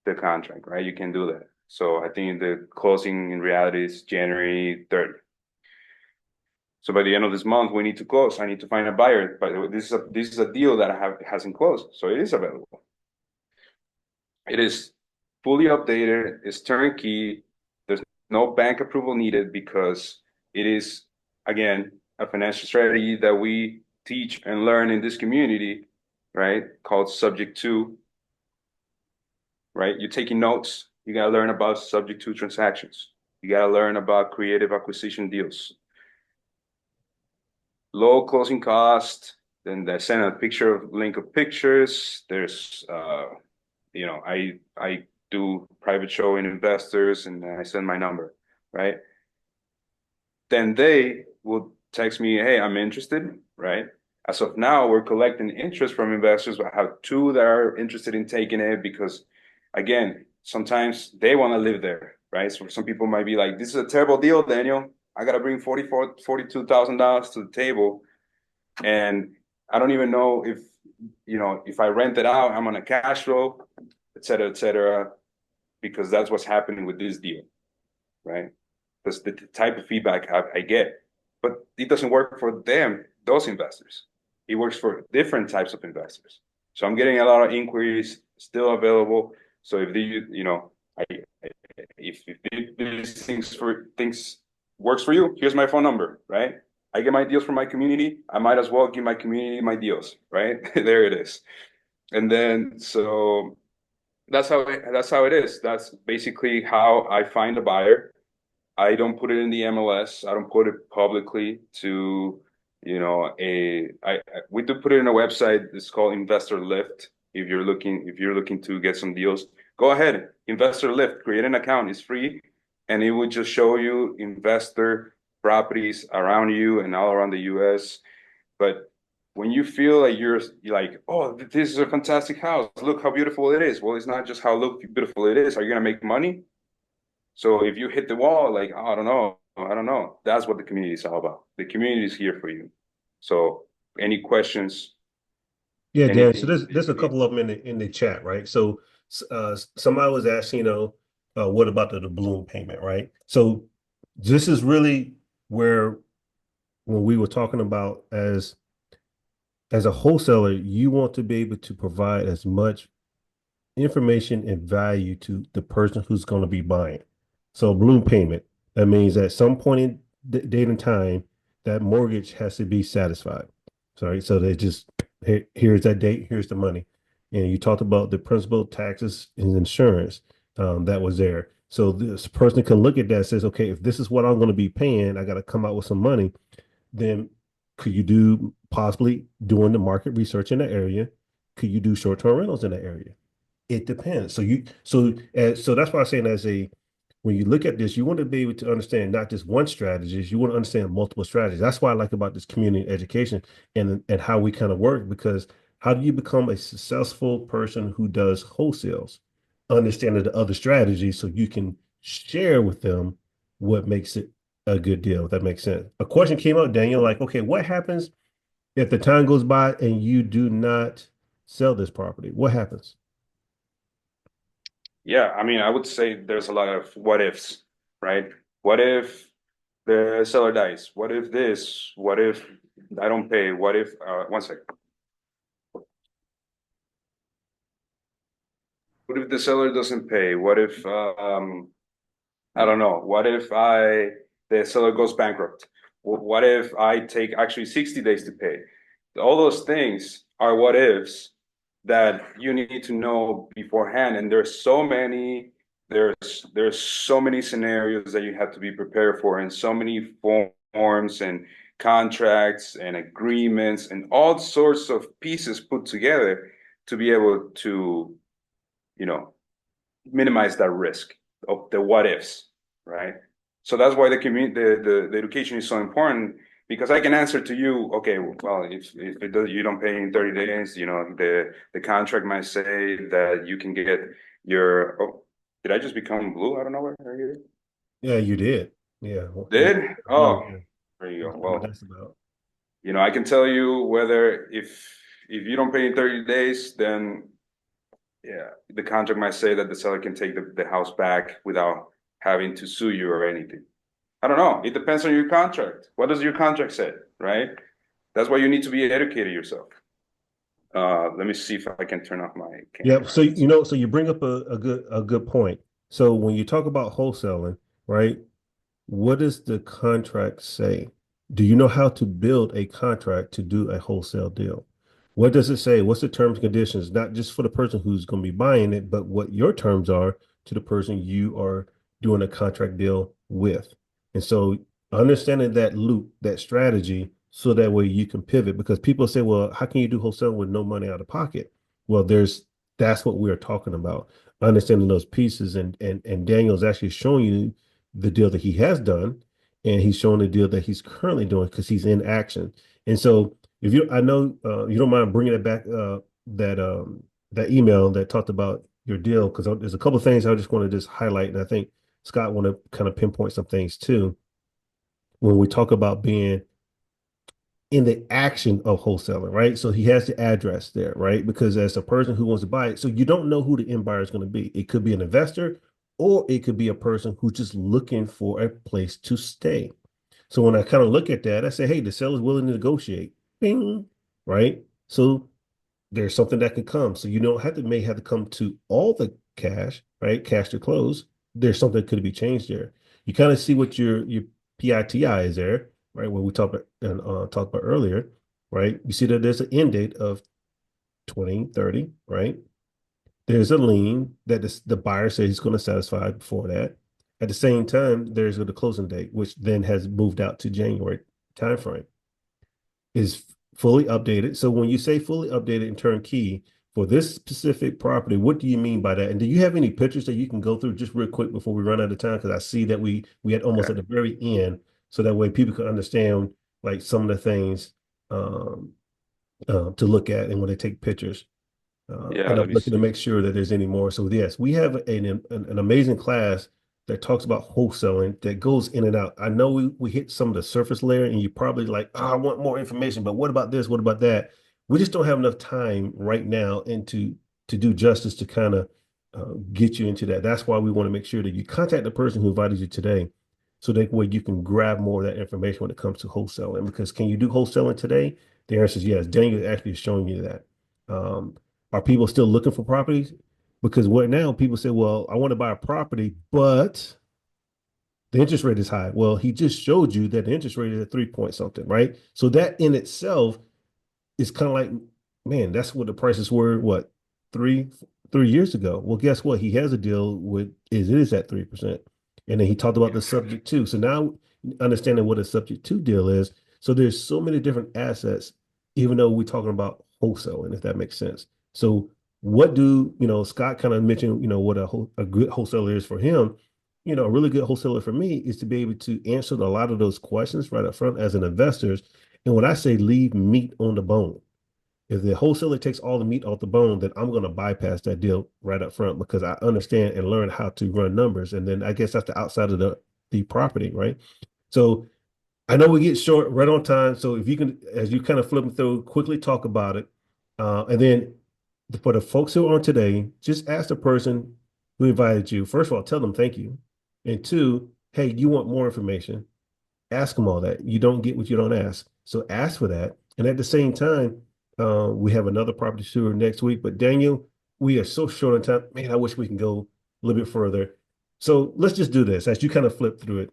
the contract, right? You can do that. So I think the closing in reality is January 30th. So by the end of this month, we need to close. I need to find a buyer, but this is a deal that hasn't closed, so it is available. It is fully updated, it's turnkey. There's no bank approval needed because it is, again, a financial strategy that we teach and learn in this community, right? Called Subject to, right? You're taking notes. You got to learn about Subject to transactions. You got to learn about creative acquisition deals, low closing cost. Then they send a picture of link of pictures. There's I do private showing investors and I send my number, right? Then they will text me, hey, I'm interested, right? As of now, we're collecting interest from investors. I have two that are interested in taking it because, again, sometimes they want to live there, right? So some people might be like, this is a terrible deal, Daniel. I got to bring $42,000 to the table. And I don't even know if I rent it out, I'm on a cash flow, et cetera, because that's what's happening with this deal, right? That's the type of feedback I get. But it doesn't work for them, those investors. It works for different types of investors. So I'm getting a lot of inquiries still available. So if if these things works for you, here's my phone number, right? I get my deals from my community. I might as well give my community my deals, right? There it is. And then so that's how it is. That's basically how I find a buyer. I don't put it in the MLS. I don't put it publicly to, we do put it in a website. It's called Investor Lift. If you're looking to get some deals, go ahead. Investor Lift, create an account. It's free, and it will just show you investor properties around you and all around the U.S. But when you feel like you're like, oh, this is a fantastic house. Look how beautiful it is. Well, it's not just how beautiful it is. Are you gonna make money? So if you hit the wall, like, oh, I don't know. That's what the community is all about. The community is here for you. So any questions,
Yeah, Dan. So
anything
there's a couple of them in the chat, right? So somebody was asking, what about the balloon payment, right? So this is really where when we were talking about as a wholesaler, you want to be able to provide as much information and value to the person who's going to be buying. So balloon payment, that means at some point in date and time, that mortgage has to be satisfied. Sorry, so they just here's that date, here's the money. And you talked about the principal, taxes, and insurance that was there. So this person can look at that and says, okay, if this is what I'm going to be paying, I got to come out with some money. Then could you do possibly doing the market research in the area? Could you do short-term rentals in the area? It depends. So that's why I'm saying when you look at this, you want to be able to understand not just one strategy, you want to understand multiple strategies. That's what I like about this community education and how we kind of work, because how do you become a successful person who does wholesales? Understanding the other strategies so you can share with them what makes it a good deal, if that makes sense. A question came up, Daniel, like, okay, what happens if the time goes by and you do not sell this property? What happens?
Yeah, I mean, I would say there's a lot of what ifs, right? What if the seller dies? What if this? What if I don't pay? What if, one second. What if the seller doesn't pay? What if, I don't know. What if the seller goes bankrupt? What if I take actually 60 days to pay? All those things are what ifs that you need to know beforehand. And there's so many scenarios that you have to be prepared for, and so many forms and contracts and agreements and all sorts of pieces put together to be able to, you know, minimize that risk of the what ifs, right? So that's why the community, the education is so important, because I can answer to you, okay, well, if it does, you don't pay in 30 days, the contract might say that you can get your, oh, did I just become blue? I don't know where are you?
Yeah, you did. Yeah. Well,
Did?
blue,
Oh,
yeah.
there you go.
That's what
Well,
that's about.
I can tell you whether if you don't pay in 30 days, then yeah, the contract might say that the seller can take the house back without having to sue you or anything. I don't know. It depends on your contract. What does your contract say, right? That's why you need to be educated yourself. Let me see if I can turn off my
Yep.
camera.
So so you bring up a good point. So when you talk about wholesaling, right? What does the contract say? Do you know how to build a contract to do a wholesale deal? What does it say? What's the terms and conditions? Not just for the person who's going to be buying it, but what your terms are to the person you are doing a contract deal with. And so understanding that loop, that strategy, so that way you can pivot because people say, well, how can you do wholesale with no money out of pocket? Well, that's what we're talking about. Understanding those pieces and Daniel's actually showing you the deal that he has done, and he's showing the deal that he's currently doing because he's in action. And so, if you, I know you don't mind bringing it back that that email that talked about your deal because there's a couple of things I just want to just highlight, and I think Scott want to kind of pinpoint some things too when we talk about being in the action of wholesaling, right? So he has the address there, right? Because as a person who wants to buy it, so you don't know who the end buyer is going to be. It could be an investor or it could be a person who's just looking for a place to stay. So when I kind of look at that, I say, hey, the seller's willing to negotiate. Bing, right? So there's something that could come. So you don't have to may have to come to all the cash, right? Cash to close. There's something that could be changed there. You kind of see what your PITI is there, right? What we talked about and talked about earlier, right? You see that there's an end date of 2030, right? There's a lien that the buyer says he's going to satisfy before that. At the same time, there's the closing date, which then has moved out to January timeframe is fully updated. So when you say fully updated and turnkey for this specific property, what do you mean by that? And do you have any pictures that you can go through just real quick before we run out of time? Because I see that we had almost
Okay.
at the very end, so that way people can understand like some of the things um, to look at and when they take pictures.
Yeah,
And I'm
let me
looking to
see.
make sure that there's any more. So yes, we have an amazing class that talks about wholesaling that goes in and out. I know we hit some of the surface layer, and you're probably like, oh, I want more information, but what about this? What about that? We just don't have enough time right now and to do justice to kind of get you into that. That's why we want to make sure that you contact the person who invited you today, so that way you can grab more of that information when it comes to wholesaling. Because can you do wholesaling today? The answer is yes. Daniel actually is showing you that. Um, are people still looking for properties? Because what now people say, well, I want to buy a property, but the interest rate is high. Well, he just showed you that the interest rate is at 3 point something, right? So that in itself is kind of like, man, that's what the prices were, what, three, 3 years ago. Well, guess what? He has a deal with it is at 3%. And then he talked about
Yeah.
the subject to. So now understanding what a subject to deal is. So there's so many different assets, even though we're talking about wholesaling, if that makes sense. So what do, Scott kind of mentioned, what a good wholesaler is for him. A really good wholesaler for me is to be able to answer a lot of those questions right up front as an investor. And when I say leave meat on the bone, if the wholesaler takes all the meat off the bone, then I'm going to bypass that deal right up front because I understand and learn how to run numbers. And then I guess that's the outside of the property, right? So I know we get short right on time. So if you can, as you kind of flip them through, quickly talk about it. And then for the folks who are on today, just ask the person who invited you. First of all, tell them thank you. And two, hey, you want more information? Ask them all that. You don't get what you don't ask. So ask for that. And at the same time, we have another property tour next week. But Daniel, we are so short on time. Man, I wish we can go a little bit further. So let's just do this as you kind of flip through it.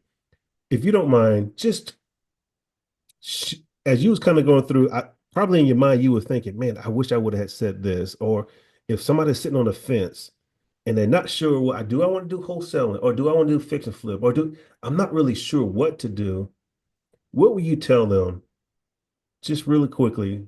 If you don't mind, just as you was kind of going through, probably in your mind you were thinking, "Man, I wish I would have said this." Or if somebody's sitting on the fence and they're not sure what do I want to do wholesaling or do I want to do fix and flip or do I'm not really sure what to do. What will you tell them just really quickly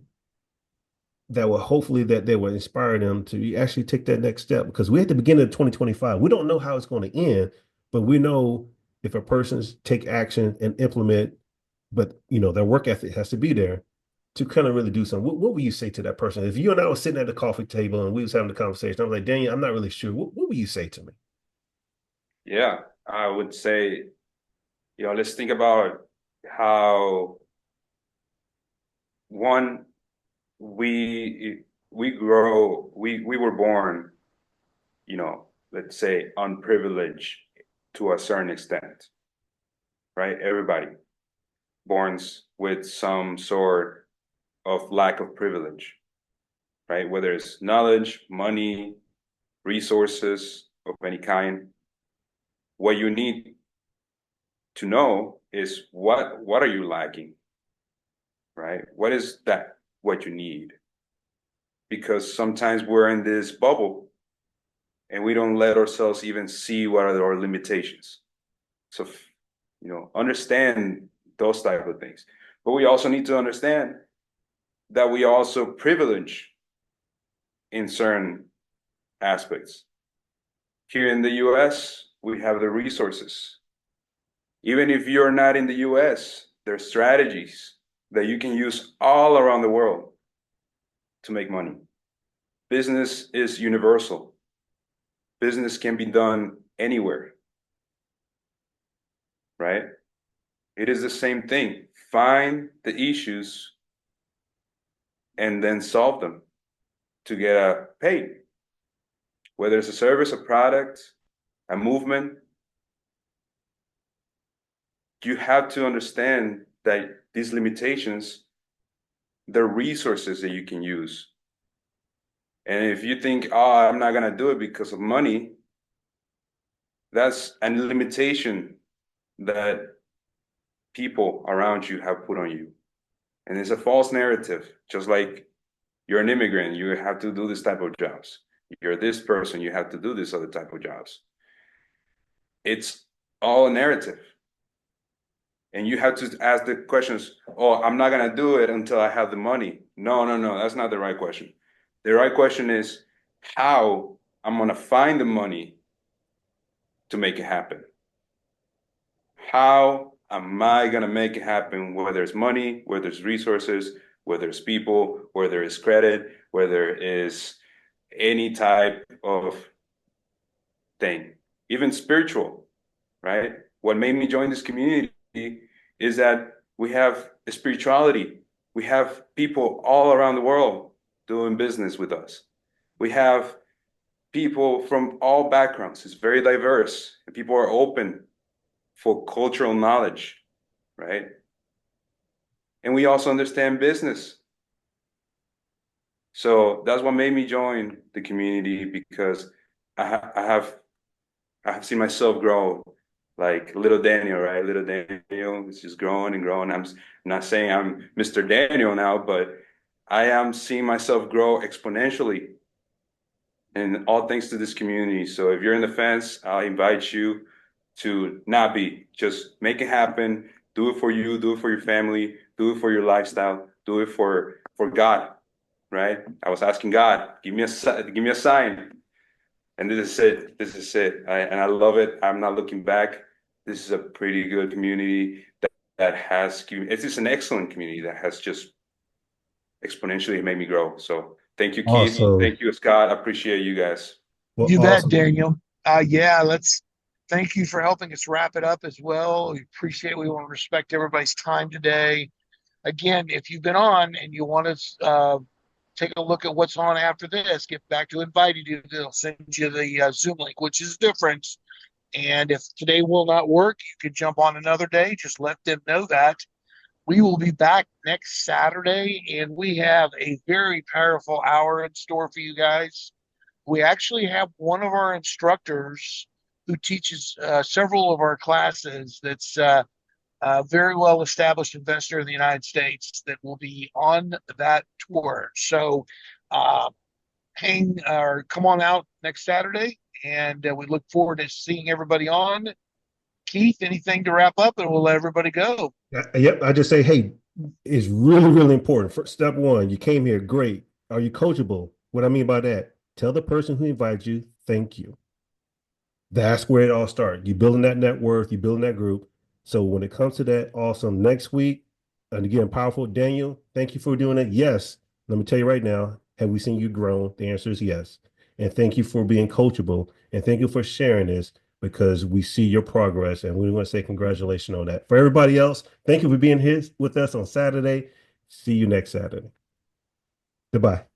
that will hopefully that they will inspire them to actually take that next step? Because we're at the beginning of 2025. We don't know how it's going to end, but we know if a person's take action and implement, but their work ethic has to be there to kind of really do something. What would you say to that person? If you and I was sitting at the coffee table and we was having the conversation, I'm like, Daniel, I'm not really sure. What would you say to me?
Yeah, I would say, let's think about how one we were born, let's say unprivileged to a certain extent, right? Everybody born with some sort of lack of privilege, right? Whether it's knowledge, money, resources of any kind. What you need to know is what are you lacking, right? What is that what you need? Because sometimes we're in this bubble and we don't let ourselves even see what are our limitations. So, understand those type of things. But we also need to understand that we are also privileged in certain aspects. Here in the US, we have the resources. Even if you're not in the US, there are strategies that you can use all around the world to make money. Business is universal. Business can be done anywhere, right? It is the same thing. Find the issues and then solve them to get paid. Whether it's a service, a product, a movement, you have to understand that these limitations, they're resources that you can use. And if you think, oh, I'm not going to do it because of money, that's a limitation that people around you have put on you. And it's a false narrative. Just like you're an immigrant, you have to do this type of jobs. You're this person, you have to do this other type of jobs. It's all a narrative. And you have to ask the questions, oh, I'm not going to do it until I have the money. No, that's not the right question. The right question is how I'm going to find the money to make it happen. How am I going to make it happen, whether it's money, whether it's resources, whether it's people, whether it's credit, whether it's any type of thing, even spiritual, right? What made me join this community is that we have a spirituality. We have people all around the world doing business with us. We have people from all backgrounds. It's very diverse, and people are open for cultural knowledge, right? And we also understand business. So that's what made me join the community, because I have seen myself grow like little Daniel, right? Little Daniel is just growing and growing. I'm not saying I'm Mr. Daniel now, but I am seeing myself grow exponentially, and all thanks to this community. So if you're in the fence, I'll invite you to not be, just make it happen. Do it for you, do it for your family, do it for your lifestyle, do it for God, right? I was asking God, give me a sign. And this is it. And I love it. I'm not looking back. This is a pretty good community that has, it's just an excellent community that has just exponentially made me grow. So thank you, Keith.
Awesome.
Thank you, Scott. I appreciate you guys.
Well,
You bet,
awesome.
Daniel. Let's thank you for helping us wrap it up as well. We appreciate it. We want to respect everybody's time today. Again, if you've been on and you want to take a look at what's on after this, get back to invited you. They'll send you the Zoom link, which is different. And if today will not work, you could jump on another day. Just let them know that. We will be back next Saturday, and we have a very powerful hour in store for you guys. We actually have one of our instructors who teaches several of our classes that's a very well established investor in the United States that will be on that tour. So come on out next Saturday, and we look forward to seeing everybody on. Keith, anything to wrap up, and we'll let everybody go.
Yep. I just say, hey, it's really, really important. For step one, you came here, great. Are you coachable? What I mean by that, tell the person who invited you, thank you. That's where it all starts. You're building that net worth, you're building that group. So when it comes to that, awesome. Next week, and again, powerful. Daniel, thank you for doing it. Yes. Let me tell you right now, have we seen you grow? The answer is yes. And thank you for being coachable. And thank you for sharing this, because we see your progress, and we want to say congratulations on that. For everybody else, thank you for being here with us on Saturday. See you next Saturday. Goodbye.